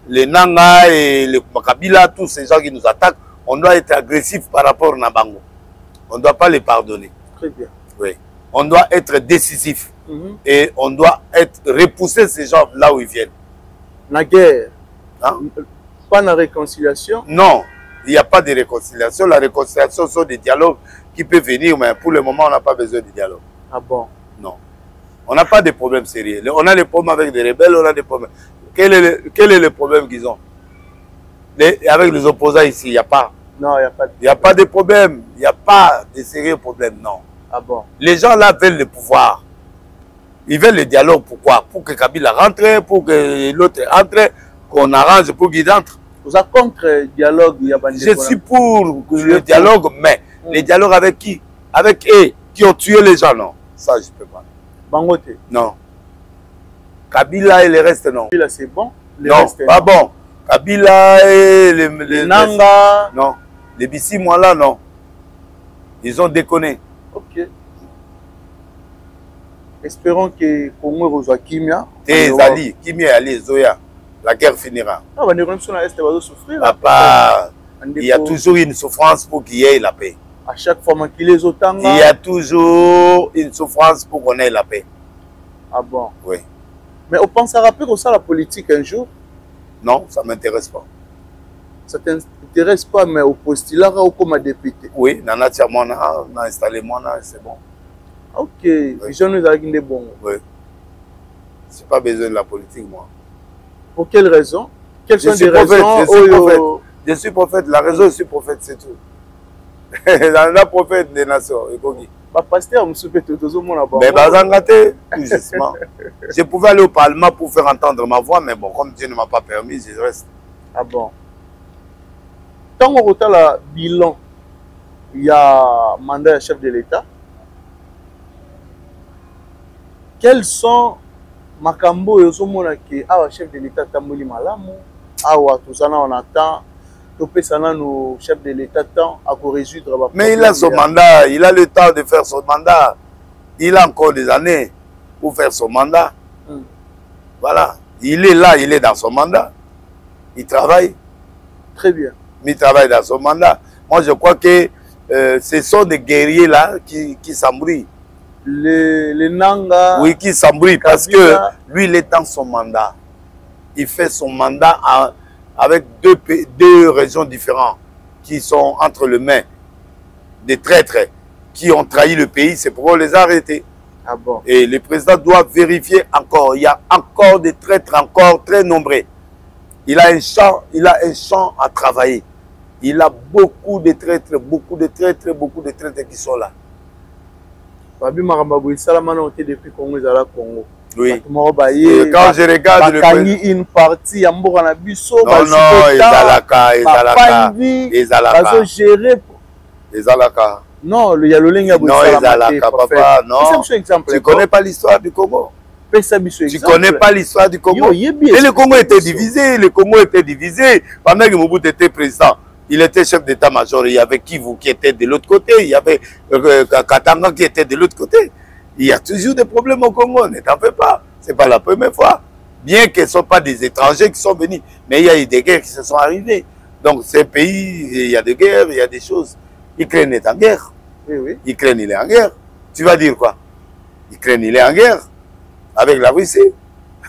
Les Nanga et les Makabila, tous ces gens qui nous attaquent, on doit être agressif par rapport à Nabango. On ne doit pas les pardonner. Très bien. Oui. On doit être décisif. Et on doit repousser ces gens là où ils viennent. La guerre. Hein? Pas de réconciliation. Non, il n'y a pas de réconciliation. La réconciliation sont des dialogues qui peuvent venir, mais pour le moment, on n'a pas besoin de dialogue. Ah bon? Non. On n'a pas de problème sérieux. On a des problèmes avec des rebelles, on a des problèmes. Quel est le problème qu'ils ont? Avec les opposants ici, il n'y a pas. Non, il n'y a pas de problème. Il n'y a pas de problème. Il n'y a pas de sérieux problème, non. Ah bon? Les gens là veulent le pouvoir. Ils veulent le dialogue. Pourquoi? Pour que Kabila rentre, pour que l'autre entre, qu'on arrange pour qu'il entre. Vous êtes contre le dialogue? Je suis pour le dialogue, mais le dialogue avec qui? Avec eux qui ont tué les gens, non. Ça, je ne peux pas. Bangote? Non. Kabila et le reste, non. Kabila, c'est bon? Non, pas bon. Kabila et les Nanga? Non. Les Bissi, moi là, non. Ils ont déconné. Ok. Espérons que Congo reçoit Kimia. Ali, Kimia, Ali, Zoya. La guerre finira. Ah, on va souffrir. Papa, il y a toujours une souffrance pour qu'il y ait la paix. À chaque fois qu'il les autant. Il y a toujours une souffrance pour qu'on ait la paix. Ah bon? Oui. Mais on pense à rappeler comme ça la politique un jour? Non, ça ne m'intéresse pas. Ça ne t'intéresse pas, mais au postulat ou comme député? Oui, on a installé moi, c'est bon. Ok, les gens nous ont dit bon. Oui. Je n'ai pas besoin de la politique, moi. Pour quelle raison? Quelles sont les raisons? Je suis prophète. La raison, je suis prophète, c'est tout. La prophète des nations. Pasteur, je pouvais aller au Parlement pour faire entendre ma voix, mais bon, comme Dieu ne m'a pas permis, je reste. Ah bon? Quand on retient le bilan, il y a mandat de chef de l'État. Quels sont Makambo et Osomona qui a chef de l'État Tamboli Malamu? Awa, tout ça, on attend. Nos chefs de l'État à résoudre. Mais il a son mandat, il a le temps de faire son mandat. Il a encore des années pour faire son mandat. Voilà. Il est là, il est dans son mandat. Il travaille. Très bien. Il travaille dans son mandat. Moi, je crois que ce sont des guerriers là qui s'embrouillent. Les Nanga. Oui, qui s'embrouillent parce que lui, il est dans son mandat. Il fait son mandat avec deux régions différentes qui sont entre les mains des traîtres qui ont trahi le pays. C'est pourquoi on les a arrêtés. Ah bon? Et le président doit vérifier encore. Il y a encore des traîtres, encore très nombreux. Il a un champ à travailler. Il a beaucoup de traîtres qui sont là. Babi Marambabou, Salamana ont été depuis Congo, ils allaient Congo. Oui. Quand je regarde le une partie, il non, non, il y a le lien. Non, papa, non. Tu connais pas l'histoire du Congo. Tu connais pas l'histoire du Congo. Et le Congo était divisé. Le Congo était divisé. Pendant que Mobutu était président, il était chef d'état-major. Il y avait Kivu qui était de l'autre côté. Il y avait Katanga qui était de l'autre côté. Il y a toujours des problèmes au Congo, ne t'en fais pas. Ce n'est pas la première fois. Bien qu'ils ne sont pas des étrangers qui sont venus, mais il y a eu des guerres qui se sont arrivées. Donc ces pays, il y a des guerres, il y a des choses. L'Ukraine est en guerre. Oui, oui. L'Ukraine, il est en guerre. Tu vas dire quoi? L'Ukraine, il est en guerre avec la Russie.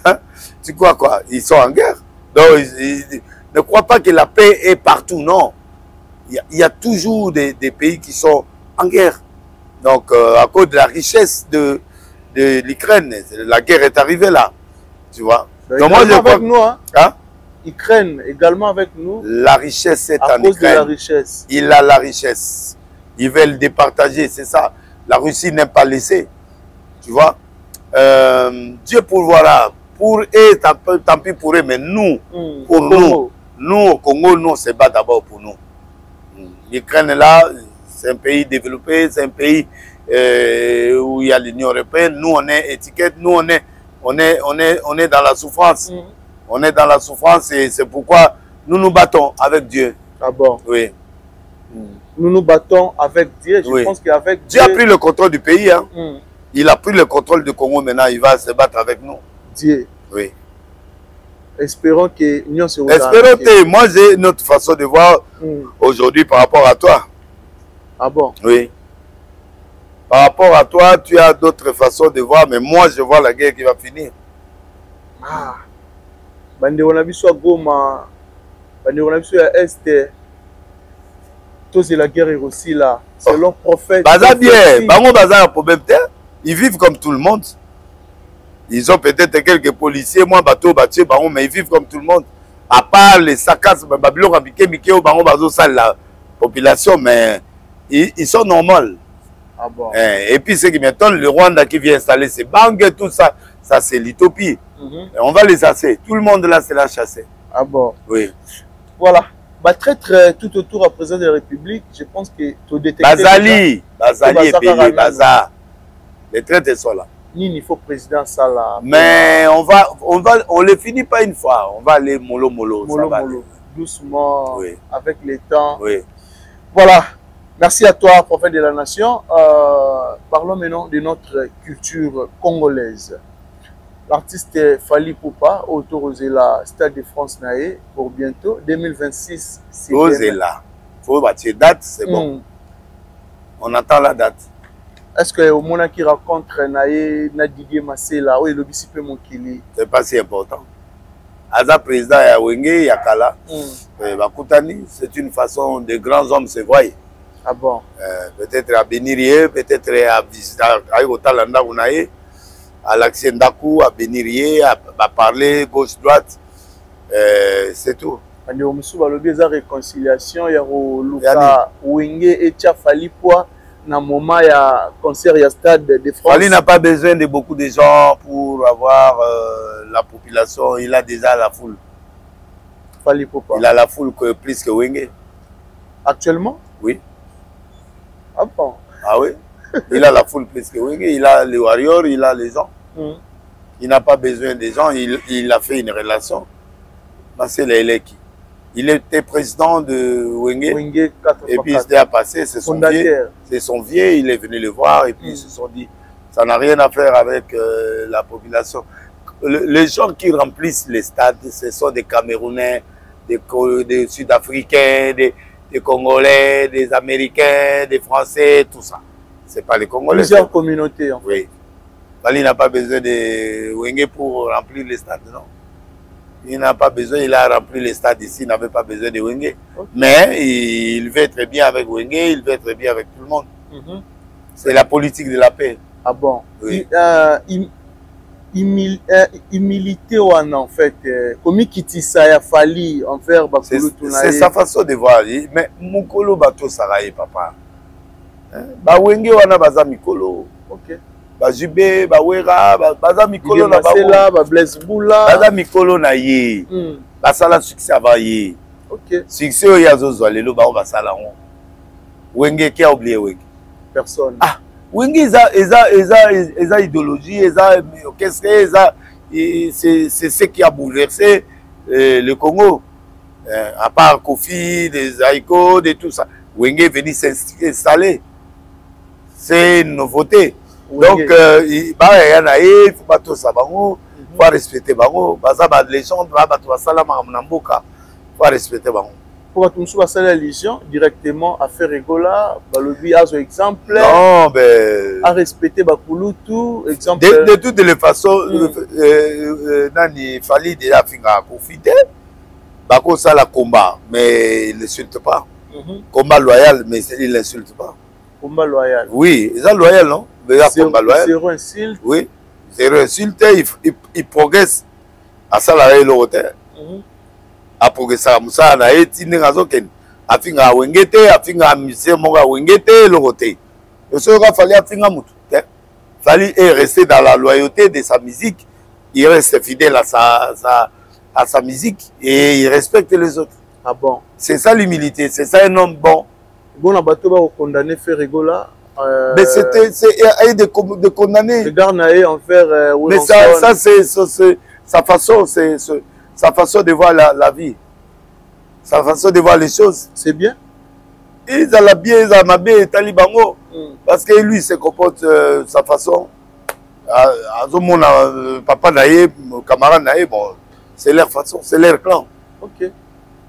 Hein? Tu crois quoi? Ils sont en guerre. Donc, ne crois pas que la paix est partout, non. Il y a toujours des pays qui sont en guerre. Donc, à cause de la richesse de l'Ukraine, la guerre est arrivée là. Tu vois. Donc, moi, je avec nous, hein? Ukraine également avec nous. La richesse est en Ukraine. À cause de la richesse. Il a la richesse. Ils veulent départager, c'est ça. La Russie n'aime pas laisser. Tu vois. Dieu pourvoira. Pour eux, tant pis pour eux, mais nous, pour nous au Congo, nous, on se bat d'abord pour nous. L'Ukraine là, c'est un pays développé, c'est un pays où il y a l'Union européenne. Nous, on est étiquette, nous, on est dans la souffrance. On est dans la souffrance et c'est pourquoi nous nous battons avec Dieu. Ah bon? Oui. Nous nous battons avec Dieu. Je pense qu'avec Dieu a pris le contrôle du pays. Hein. Il a pris le contrôle du Congo. Maintenant, il va se battre avec nous. Dieu. Oui. Espérons que l'Union se Espérons que moi, j'ai une autre façon de voir aujourd'hui par rapport à toi. Ah bon? Oui. Par rapport à toi, tu as d'autres façons de voir, mais moi, je vois la guerre qui va finir. Ah. Bande on a vu soit Goma, bande on a vu soit Est. Tous la guerre est aussi là. Selon prophète. Baza bien. Bango baza un problème. Ils vivent comme tout le monde. Ils ont peut-être quelques policiers, moi bateau, bateau, bango, mais ils vivent comme tout le monde. À part les saccas, Babylon, Rabike, Mikeo, bango, bazo, ça la population, mais ils sont normaux. Ah bon. Et puis ce qui m'étonne, le Rwanda qui vient installer ses banques, tout ça, ça c'est l'utopie. On va les chasser. Tout le monde là, c'est la chasser. Ah bon. Oui. Voilà. Bah, traître tout autour à président de la République, je pense que tu détectes. Bazali et Bélé, Baza. Les traites sont là. Il faut président ça là. Mais on les finit pas une fois. On va aller mollo. Doucement, oui. Avec les temps. Oui. Voilà. Merci à toi, prophète de la nation. Parlons maintenant de notre culture congolaise. L'artiste Fally Ipupa autorisé la Stade de France Naé pour bientôt 2026. Autorisé là. Faut bâtir date, c'est bon. On attend la date. Est-ce que au moment qui rencontre Naé Nadigé Masela ou Elobisipe Mokili? C'est pas si important. Aza président ya Wenge Yakala. Bakutani, c'est une façon de grands hommes se voient. Ah bon? Peut-être à Bénirié, peut-être à visiter à Otalanda Unaye. À l'accès d'Akou, à Bénirier, à parler gauche-droite, c'est tout. Il y a une réconciliation, il y a Luka Wenge et Fally Ipupa dans le moment il y a concert, il y a Stade de France. Fally n'a pas besoin de beaucoup de gens pour avoir la population, il a déjà la foule. Fally Ipupa. Il a la foule plus que Wenge. Actuellement? Oui. Ah bon? Ah oui. Il a la foule plus que Wenge, il a les warriors, il a les gens. Il n'a pas besoin des gens, il a fait une relation. C'est l'Eleki. Il était président de Wenge. Et puis il s'est passé, c'est son vieux, il est venu le voir et puis ils se sont dit, ça n'a rien à faire avec la population. Les gens qui remplissent les stades, ce sont des Camerounais, des Sud-Africains, des Congolais, des Américains, des Français, tout ça. C'est pas les Congolais. Plusieurs communautés. En fait. Oui. Fally n'a pas besoin de Wenge pour remplir les stades, non. Il n'a pas besoin, il a rempli les stades ici, il n'avait pas besoin de Wenge. Okay. Mais il veut être bien avec Wenge, il veut être bien avec tout le monde. C'est la politique de la paix. Ah bon? Oui. Humilité en fait. Comme il ça Fally envers Bakulu Tunaye. C'est sa façon de voir. Mais Mukolo Bato Saraye, papa. Ba Wenge wana baza mikolo. OK. Ba Jube, ba Wera, baza mikolo na ba ba Blaise Bula. Baza mikolo na ye. Ba sala succès avant ye. OK. Succès o yazo zo lelo ba ba sala on. Wenge qui a oublié Wenge? Personne. Ah, Wenge eza idéologie, qu'est-ce que c'est ce qui a bouleversé le Congo. À part Kofi, des Aïko, de tout ça. Wenge est venu s'installer. C'est une nouveauté. Donc, il faut pas tout ça, il faut respecter. Les gens il faut respecter. Pour que nous la religion directement à faire rigola, balobi à exemple. Non, ben. À respecter Bakulutu, exemple. De toutes les façons, Nani Fally déjà finir profiter. Bako ça la combat, mais il n'insulte pas. Combat loyal, mais il n'insulte pas. Combat loyal. Oui, ils sont loyaux, non? Déjà, combat loyal. Zéro insulte. Oui, zéro insulte, il progresse à ça, la réalité. A progresser à Moussa, na etini ngazoken. Afinga wengete, afinga musée monga wengete, le côté. Le seul qu'il fallait afinga mutu. Fallait rester dans la loyauté de sa musique. Il reste fidèle à sa musique et il respecte les autres. Ah bon? C'est ça l'humilité, c'est ça un homme bon. Bon, on va condamner Ferrigola. Mais c'est de condamner. Le garnaé envers. Mais ça c'est sa façon, c'est sa façon de voir la vie. Sa façon de voir les choses. C'est bien. Ils ont la bien, ils ont la bien, Talibango. Parce que lui, il se comporte sa façon. Mon papa naïe, mon camarade naïe, bon, c'est leur façon, c'est leur clan. Ok.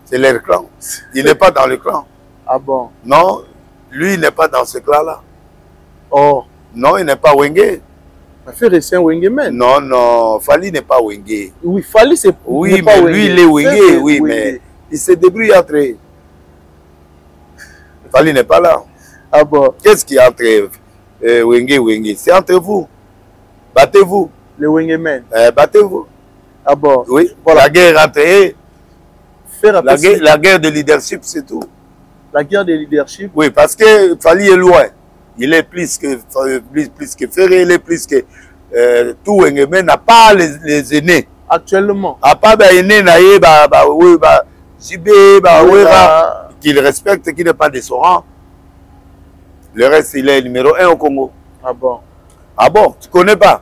C'est leur clan. Il n'est pas dans le clan. Ah bon? Non, lui, il n'est pas dans ce clan-là. Oh. Non, il n'est pas Wenge. C'est un Wenge man. Non, non, Fali n'est pas Wenge. Oui, Fali c'est. Oui, mais lui, il est Wenge, oui, mais il se débrouille entre. Fali n'est pas là. Ah bon? Qu'est-ce qui est entre Wenge? C'est entre vous. Battez-vous. Le Wenge man. Battez-vous. Ah bon? Oui, voilà. La guerre entre eux. La guerre de leadership, c'est tout. La guerre de leadership? Oui, parce que Fali est loin. Il est plus que Ferré, il est plus que tout Wengemen n'a pas les aînés. Actuellement. À part les aînés, qu'il respecte, qui n'est pas de son rang. Le reste, il est numéro 1 au Congo. Ah bon? Ah bon? Tu ne connais pas?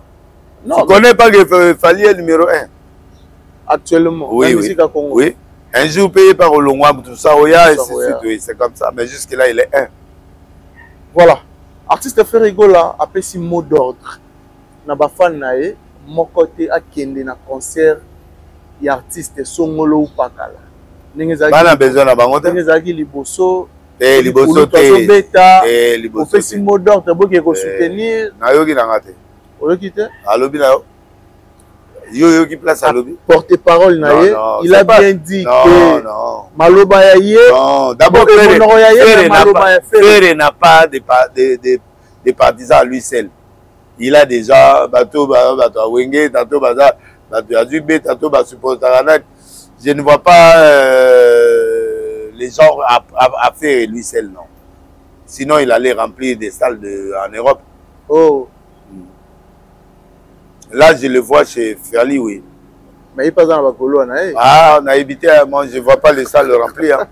Non. Tu ne connais pas que Fali est numéro 1? Actuellement. Oui, la musique à Congo. Oui. Un jour payé par Olongwam, tout ça, c'est comme ça. Mais jusque-là, il est 1. Voilà. Artiste Ferrigola a fait ce mot d'ordre. Na bafan nae, mon côté a kende na concert et artiste Songolo ou Pakala. Bana besoin na bangote. Nengezaki liboso. Liboso te. Beta. Liboso. On fait ce mot d'ordre pour qu'il soutenir. Na yoki na ngate. Oyoki te? Alobi na yo. Yo qui place à lobby. Porte-parole nae, il a bien dit que Maloba Yaye. Non, d'abord Ferré n'a pas de partisans à lui seul. Il a déjà bateau Wenge, bateau Azubé, bateau supporter. Je ne vois pas les gens à faire lui seul, non. Sinon, il allait remplir des salles en Europe. Oh. Là, je le vois chez Ferli, oui. Mais il passe dans la colonie. Ah, on a évité, moi, je ne vois pas les salles remplir.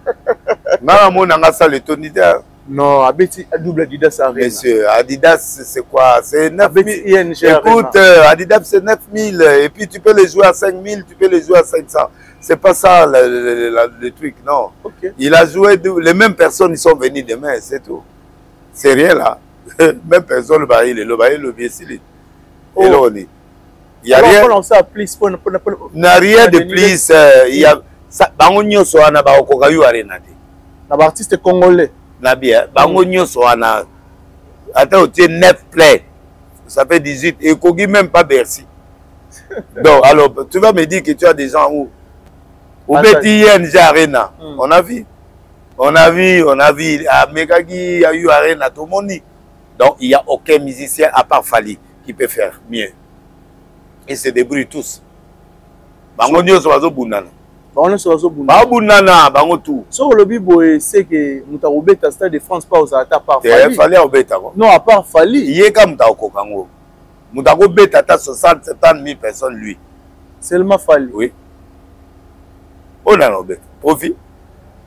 Non, on a salle tonitaire. Non, Abeti, double Adidas Arena. Monsieur, Adidas, c'est quoi? C'est 9 000. Écoute, Adidas, c'est 9 000. Et puis, tu peux les jouer à 5 000, tu peux les jouer à 500. C'est pas ça, le truc, non. Okay. Il a joué, les mêmes personnes, ils sont venus demain, c'est tout. C'est rien, là. Même personne, le baril, le biais, oh. Il n'y a rien. Il n'y a rien de plus. Il y a Bangonio Soana Baokogayu Arena. L'artiste congolais. Nabia, Bangonio Soana. Attends, tu es 9 plays. Ça fait 18. Et Kogi même pas Bercy. Donc, alors, tu vas me dire que tu as des gens où au Betty ING Arena. On a vu. On a vu. À Megagi, il y a eu Arena, tout le monde dit. Donc, il n'y a aucun musicien à part Fali qui peut faire mieux. Ils se débrouillent tous. Bangonio Soazo Bunana. Bangonio Soazo Bunana. Bunana, Bango tout. Sur le Bibo, c'est que Moutaroubeta, Stade de France, pas aux attaques par Fali. Fali à Obeta. Non, à part Fali. Il y a comme Taoko Kango. Moutaroubeta, t'as 60, 70 000 personnes, lui. Seulement Fali. Oui. On a Obeta. Profit.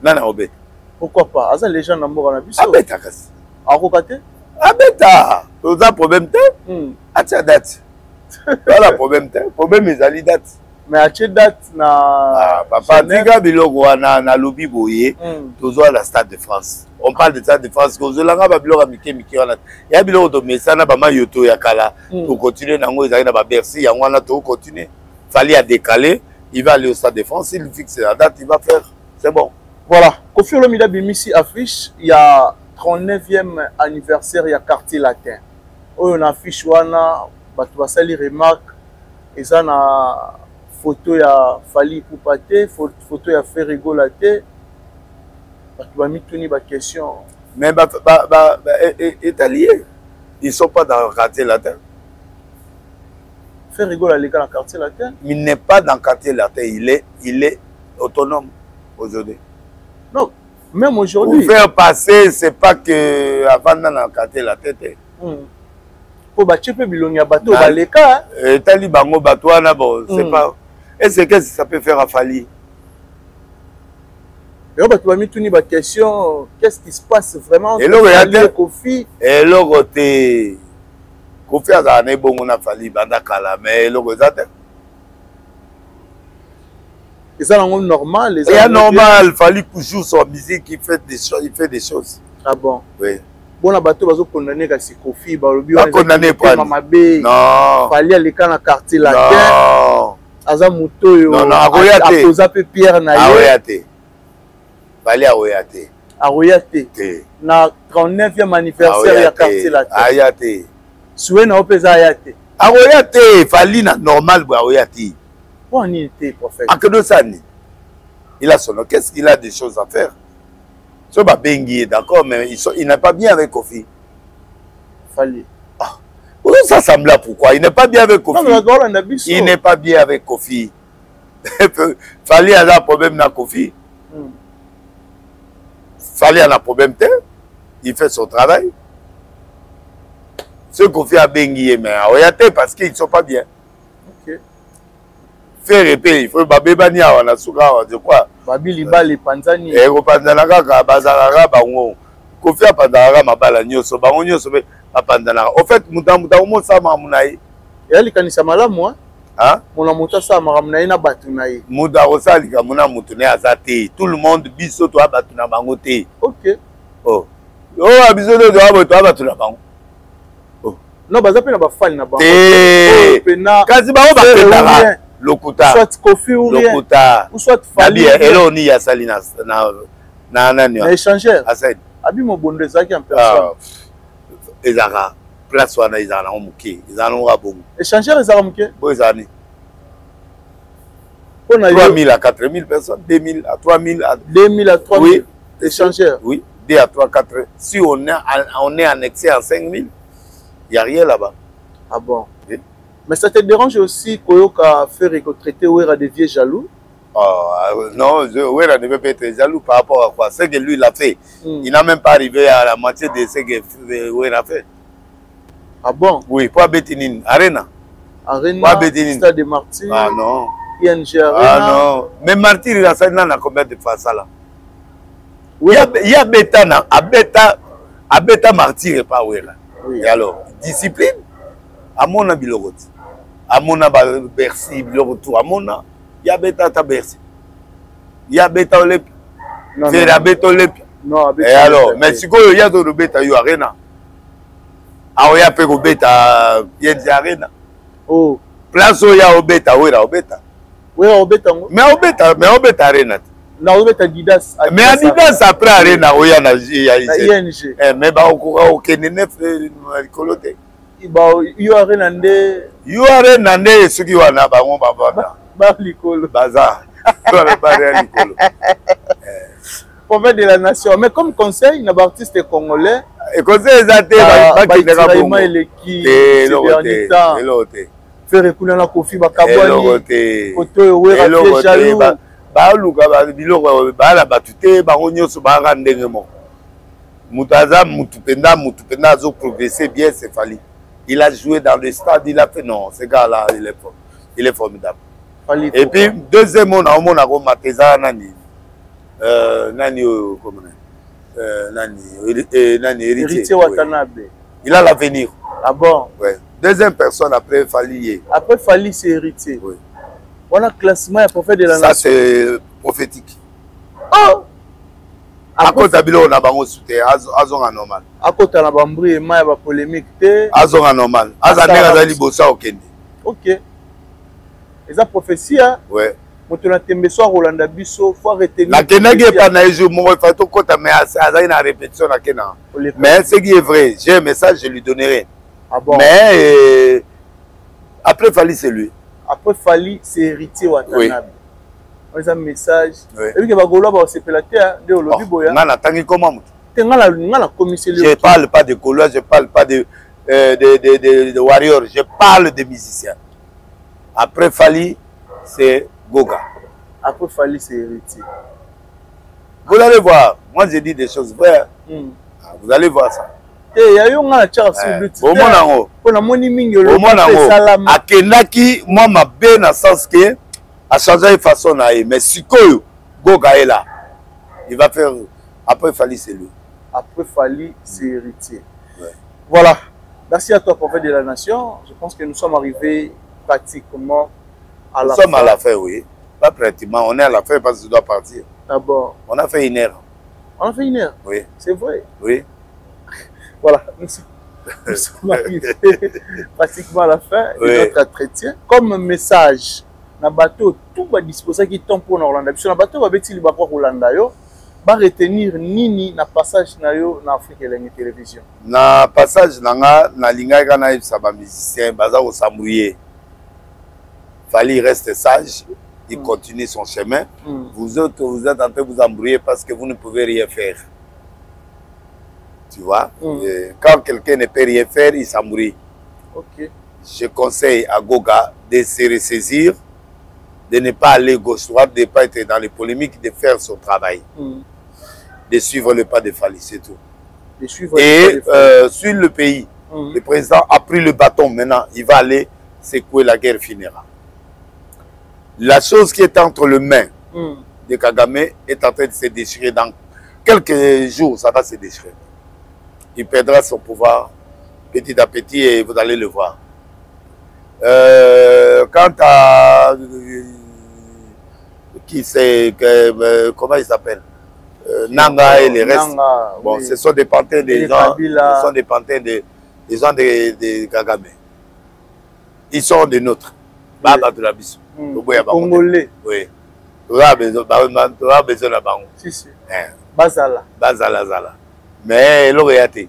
Nana Obeta. Pourquoi pas? Asa les gens n'amourent en abus. Abeta, qu'est-ce? Arokate? Abeta. Tu as un problème, à ta date. Voilà, problème, problème est à la date. Mais à quelle date na papa, diga biloko na lobby boye, toujours à la Stade de France. On parle de Stade de France, que Zolanga ba biloko mike wana. Ya biloko to mesana ba mayoto ya kala. Pour continuer nango ezali na ba Bercy, ya wana to continuer. Fallait à décaler, il va aller au Stade de France, il fixe la date, il va faire. C'est bon. Voilà, Koffi Olomide Bimisi affiche, il y a 39e anniversaire, il y a quartier latin. On affiche wana batu basali remarque eza na photo ya Fali Ipupa te, photo ya Ferrigola te. Batu bamituni ba question Mais Italiens, ils ne sont pas dans le quartier latin. Faire rigoler les gars dans le quartier latin. Il n'est pas dans le quartier latin, il est autonome aujourd'hui. Non, même aujourd'hui. Pour faire passer, c'est pas que avant dans le quartier latin. Pour battre peu bilongi à bateau baleka. Tali bango bateau na bon, c'est pas. Et c'est qu'est-ce que ça peut faire à Fali? Et on va mis une question, qu'est-ce qui se passe vraiment? Et là regardez Kofi. Et là côté Kofi a gagné bon on a Fali banda kala mais là regardez. Et ça c'est normal, les c'est normal, Fali joue son musique, il fait des choses. Ah bon? Oui. Bon la bateau va condamner kasi Kofi ba lobi on condamné pas. Non. Fali aller dans le quartier latin. Non. Aza muto yo. Non, Aroyate. Apoza pe Pierre na yo. Aroyate. Fali Aroyate. Aroyate. Na 39e anniversaire ya quartier latin. Aroyate. Soué na opeza Aroyate. Aroyate, Fali na normal pour Aroyate. Bon il était prophète. Akedosani. Il a son orchestre, il a des choses à faire. So ba bengi d'accord mais il n'est pas bien avec Kofi. Fali. Vous s'assembler pourquoi? Il n'est pas bien avec Kofi. Non, il n'est pas bien avec Kofi. Fali a un problème avec Kofi. Fali a un problème. Il fait son travail. Ce Kofi a bengi, mais Aroyate parce qu'ils ne sont pas bien. Ok. Faire répéter, il faut babébani à la souka, je crois. Babili bali panzani. Et au panzanaka, bazarara, bango. Kofi a panzanaka, ma balanyo, so bangonyo, so au fait, muta omo sama munayi. Yali kanisa malamu hein? Mona muta sama munayi na batunayi. Muda osali ka muna mutune azate. Tout le monde biso to abatuna bango te. OK. Oh. Oh abiso to abatuna bango. Oh. Non bazape na ba fan na bango. Kasi bango baketaka lokuta. Soit Kofi ou rien. Lokuta. Ou soit Fali. Elo ni ya sali na nani. Na échangeur. Asad. Abi mo bondo zaki en personne. Ezara place wana ezana omuke ezana ngabongo échangeur ezara muke bo ezani on a 3000 à 4000 personnes 2000 à 3000 à 2000 à 3000 oui échangeur oui 2 à 3 4 si on est annexé à 5000 il y a rien là-bas. Ah bon oui. Mais ça te dérange aussi koyoka faire traiter Wera des vieux jaloux? Non, Wera ne veut pas être jaloux par rapport à quoi? Ce que lui il a fait. Il n'a même pas arrivé à la moitié de ce que Wera a fait. Ah bon? Oui, pour Bétinine. Arena. Arena, Stade de Martyrs. Ah non. ING Arena. Ah non. Mais Martyrs, il a ça dans combien de fois ça là? Oui. Il y a Beta, à Beta Martyrs et pas Wera. Oui. Et alors, discipline? À mon abilorot. À mon Bercy, Bilorotou, à mon il y a Beta ta Bercy. Il y a Beta Olep. C'est la Beta Olep. Non, et alors, mais si il y a d'autres Beta, il y a Arena. Ah, il y a Pego Beta, il y a Arena. Oh. Place où il y a Obeta, où il y a Obeta. Oui, Obeta. Mais Obeta Arena. Non, Obeta Adidas. Mais Adidas après Arena, où il y a ING. Mais au Kenene, il colote. Il y a Arena. Il y a Arena, ce qui va là, on va voir. Bazar. Prophète de la nation. Mais comme conseil, il y a des artistes congolais. Et conseil, ils ont été faire écouler la Kofi Bakabouani. Photo Wera jaloux. Baluka biloko bala batute bangonyo so barandengemo. Mutaza mutupenda zo progresser bien, c'est Fali. Il a joué dans le stade, il a fait non, ce gars-là il est formidable. Et puis deuxième on a Mateza nani comment nani héritier Watanabe. Il a l'avenir. Ah bon? Ouais. Deuxième personne après Fali. Après Fali c'est héritier. Oui. On a classement et prophète de la nation. Ça c'est prophétique. Oh. À cause d'abilo on a bango soutien azonga normal. À côté la bambri et ma polémique te. Azonga normal. Azanega za libosa okende. OK. Et ça prophétie hein? Ouais. Moto tembe soir Rolanda biso faut retenir. La kenage pas na jour mo fa to kota mais azai na répétition na kena. Mais ce qui est vrai, j'ai un message, je lui donnerai. Ah bon? Mais après Fali c'est lui. Après Fali c'est héritier Watanabe. Oui. On a un message. Oui. Et puis que bagolo ba sepelater de olobi boya. Na tangi comment mutu. Je parle pas de Gaulois, je parle pas de Warriors, je parle de musiciens. Après Fali, c'est Goga. Après Fali, c'est Héritier. Vous allez voir, moi j'ai dit des choses vraies. Vous allez voir ça. Il y a eu un chat sur le Akenaki, moi ma bien dans le sens que a changé de façon, mais si Goga est là, il va faire. Après Fali, c'est lui. Après Fali, c'est Héritier. Ouais. Voilà. Merci à toi, prophète de la nation. Je pense que nous sommes arrivés pratiquement à la fin. Nous sommes à la fin, oui. Pas pratiquement, on est à la fin parce que je dois partir. D'abord. On a fait 1 heure. On a fait 1 heure. Oui. C'est vrai. Oui. Voilà. Nous sommes arrivés pratiquement à la fin de notre entretien. Comme message, na bateau, tout va disposer qui tombe pour Orlando. Sur le bateau, va betili ba kwa Orlando yo. Va retenir nini na passage na yo na Afrique et la télévision. Na passage nanga na linga kana ibsa ba musicien baza ko samouiller. Fali reste sage, il continue son chemin. Vous autres, vous êtes en train de vous embrouiller parce que vous ne pouvez rien faire. Tu vois? Et quand quelqu'un ne peut rien faire, il s'embrouille. Okay. Je conseille à Goga de se ressaisir, de ne pas aller gauche-droite, de ne pas être dans les polémiques, de faire son travail. De suivre le pas de Fali, c'est tout. De suivre et sur le pays, le président a pris le bâton maintenant, il va aller secouer, la guerre finira. La chose qui est entre les mains de Kagame est en train de se déchirer. Dans quelques jours, ça va se déchirer. Il perdra son pouvoir petit à petit et vous allez le voir. Quant à... qui c'est... comment il s'appelle? Nanga et les restes. Nanga, bon, ce sont des pantins des gens. Ce sont des pantins des gens de Kagame. Ils sont des nôtres. Baba de la Bissou. Congolais. Oui. Tu as besoin de bango. Si, si. Bazala. Bazala, Zala. Mais l'auréaté.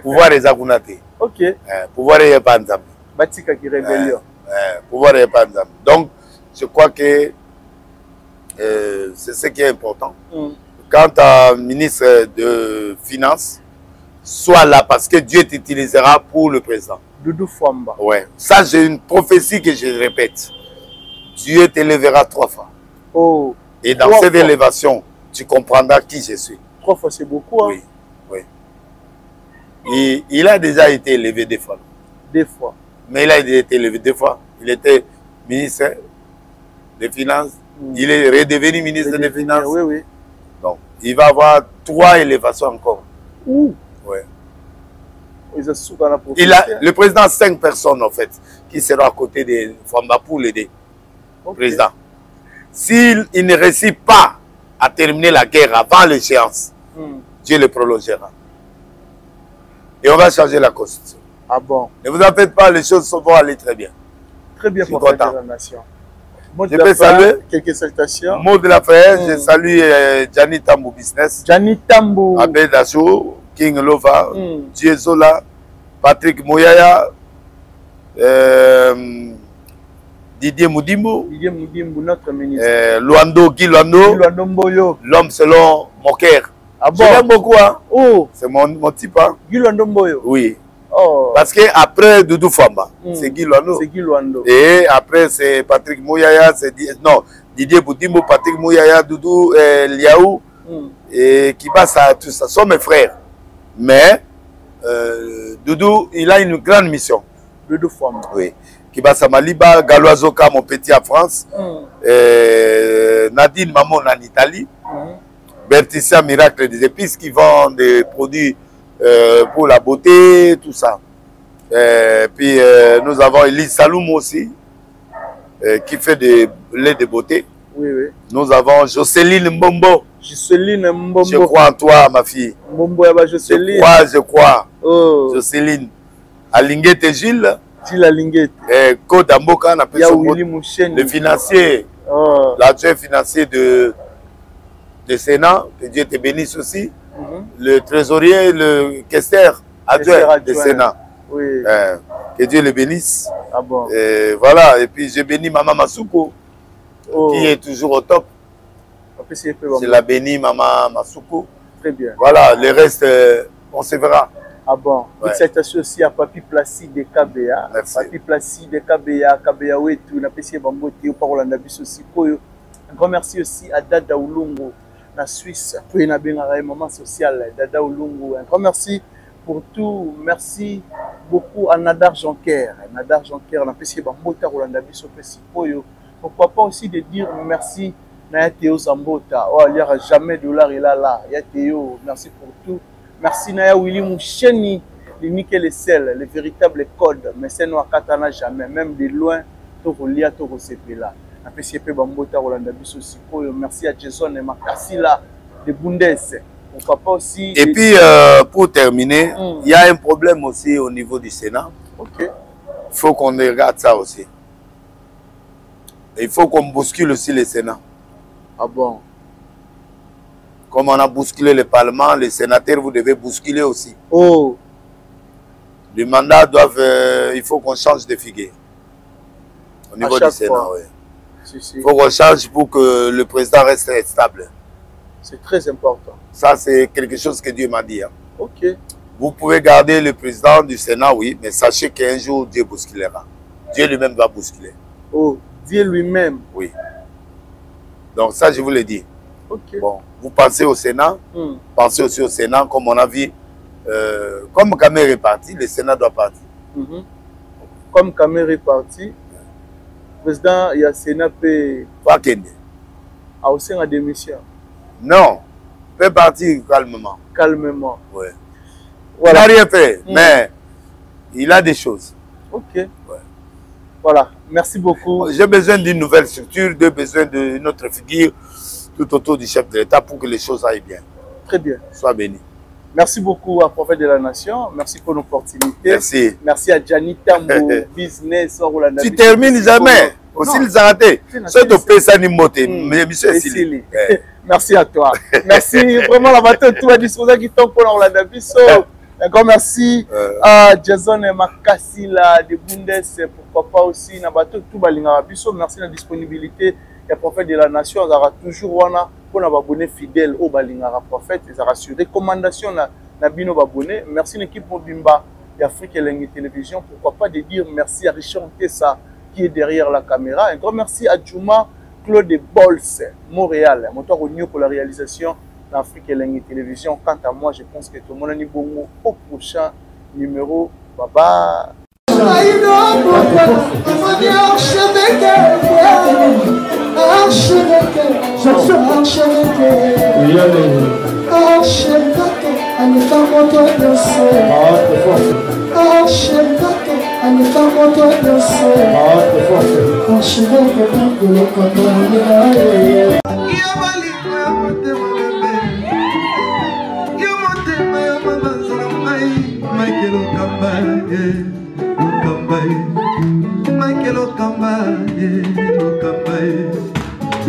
Pouvoir les akunate. Ok. Pouvoir les panzam. Batika qui rébellion. Pouvoir les panzam. Donc, je crois que c'est ce qui est important. Quand un ministre de Finances soit là, parce que Dieu t'utilisera pour le président. Doudou Fwamba. Ouais. Ça, j'ai une prophétie que je répète. Dieu t'élèvera 3 fois. Oh. Et dans cette élévation, tu comprendras qui je suis. 3 fois, c'est beaucoup. Hein? Oui. Oui. Il a déjà été élevé 2 fois. 2 fois. Mais il a été élevé 2 fois. Il était ministre des Finances. Il est redevenu ministre des Finances. Oui, oui. Donc, il va avoir 3 élévations encore. Ouh. Ouais. Le président a 5 personnes, en fait, qui seront à côté de Fwamba pour l'aider. Okay. Président. S'il ne réussit pas à terminer la guerre avant l'échéance, Dieu le prolongera. Et on va changer la constitution. Ah bon? Ne vous en faites pas, les choses vont aller très bien. Très bien pour la nation. Je peux saluer quelques salutations. Mot de la fin, je salue Gianni Tambo Business. Gianni Tambo. Abed Dacho, King Lova, Diezola, Patrick Mouyaya, Didier Moudimbo. Didier Moudimbo, notre ministre. Luando, Guy Luando. Luando Mboyo. L'homme selon Moker. Ah bon? Je l'aime beaucoup, hein. Oh. C'est mon type, hein. Guy Luando Mboyo. Oui. Oh. Parce que après Doudou Fwamba, c'est Guy Luando. C'est Guy Luando. Et après c'est Patrick Mouyaya, non, Didier Boudimbo, Patrick Mouyaya, Doudou Liaou, et qui passe à tout ça. Ce sont mes frères. Mais Doudou, il a une grande mission. Doudou Fwamba. Oui. Qui passe à Maliba, Galoazoka, mon petit en France, Nadine Mamon en Italie, Berticia Miracle des épices qui vendent des produits pour la beauté, tout ça. Puis nous avons Elise Saloum aussi, qui fait des laits de beauté. Oui, oui. Nous avons Jocelyne Mbombo. Jocelyne Mbombo. Je crois en toi, ma fille. Mbombo, Jocelyne. Je crois. Oh. Jocelyne. Alinguette Gilles. Gilles Alinguette. Code Amboka, on appelle ça le financier. Oh. L'adjoint financier de Sénat. Que Dieu te bénisse aussi. Le trésorier, le caissière adjoint du Sénat. Oui. Que Dieu le bénisse. Ah bon. Voilà. Et puis je bénis Maman Masuko, qui est toujours au top. Je la bénis, Maman Masuko. Très bien. Voilà, le reste, on se verra. Ah bon. Ouais. Citation aussi à Papi Placide de KBA. Merci. Papi Placide de KBA, KBA Wetu, na pesi bambote au parole na biso aussi koyo. Un grand merci aussi à Dada Ulungu na Suisse. Puis na bengara maman social Dada Ulungu. Un grand merci pour tout. Merci beaucoup à Nadar Jonker. Nadar Jonker na pesi bambote au na biso pesi koyo. Pourquoi pas aussi de dire merci na Théo Zambota. Oh, il n'y aura jamais dollar il là. Ya Théo, merci pour tout. Merci Naya Willy Moucheni, le nickel et sel, le véritable code. Mais c'est nous à Katana jamais, même de loin, tout relia, tout recépela. Merci à Jason et Makasila de Bundes. Mon papa aussi. Et puis, pour terminer, il y a un problème aussi au niveau du Sénat. Ok. Il faut qu'on regarde ça aussi. Et il faut qu'on bouscule aussi le Sénat. Ah bon? Comme on a bousculé le Parlement, les sénateurs, vous devez bousculer aussi. Oh. Les mandats doivent... il faut qu'on change de figure. Au niveau du Sénat, oui. Il faut qu'on change pour que le président reste stable. C'est très important. Ça, c'est quelque chose que Dieu m'a dit. Hein. Ok. Vous pouvez garder le président du Sénat, oui, mais sachez qu'un jour, Dieu bousculera. Dieu lui-même va bousculer. Oh, Dieu lui-même. Oui. Donc ça, je vous le dis. Ok. Bon, vous pensez au Sénat, pensez aussi au Sénat, comme on a vu, comme Kamé est parti, le Sénat doit partir. Comme Kamé est parti, le président, il y a Sénat peut... Pas Kende. A aussi en démission. Non, peut partir calmement. Calmement. Oui. Voilà. Il n'a rien fait, mais il a des choses. Ok. Ouais. Voilà, merci beaucoup. J'ai besoin d'une nouvelle structure, j'ai besoin d'une autre figure tout autour du chef de l'État pour que les choses aillent bien. Très bien. Sois béni. Merci beaucoup à Prophète de la Nation. Merci pour l'opportunité. Merci. Merci à Gianni Tambo, Business. Tu termines jamais. Aussi les arrêtés. C'est de payer ni moté. Mais monsieur Sili. Merci à toi. Merci vraiment la bateau tout à disposer qui tombe pour l'Orlando Bisso. Un grand merci à Jason et Makasila de Bundes. Pourquoi pas aussi na bateau tout balinga Bisso. Merci de la disponibilité. Le Prophète de la Nation, il aura toujours pour nous abonner fidèle au Balingara Prophète, il aura sur recommandation na bino abonné. Merci l'équipe Mobimba d'Afrique et Télévision. Pourquoi pas de dire merci à Richard Tessa qui est derrière la caméra. Un grand merci à Juma Claude Bols, Montréal, moteur au pour la réalisation d'Afrique et Télévision. Quant à moi, je pense que tout le monde est bon au prochain numéro. Bye bye.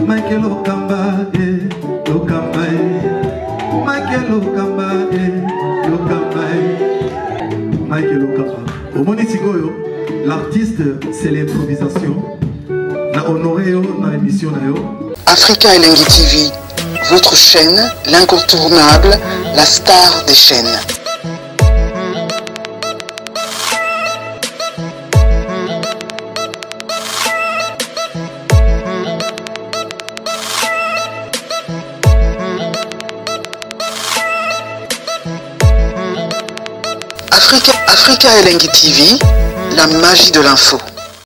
Michael Okamba, Michael Okamba, Michael Okamba, Michael Okamba. Au Monitigoyo, l'artiste, c'est l'improvisation. Na honoré dans l'émission. Africa Elengi TV, votre chaîne, l'incontournable, la star des chaînes. Africa Elengi TV, la magie de l'info.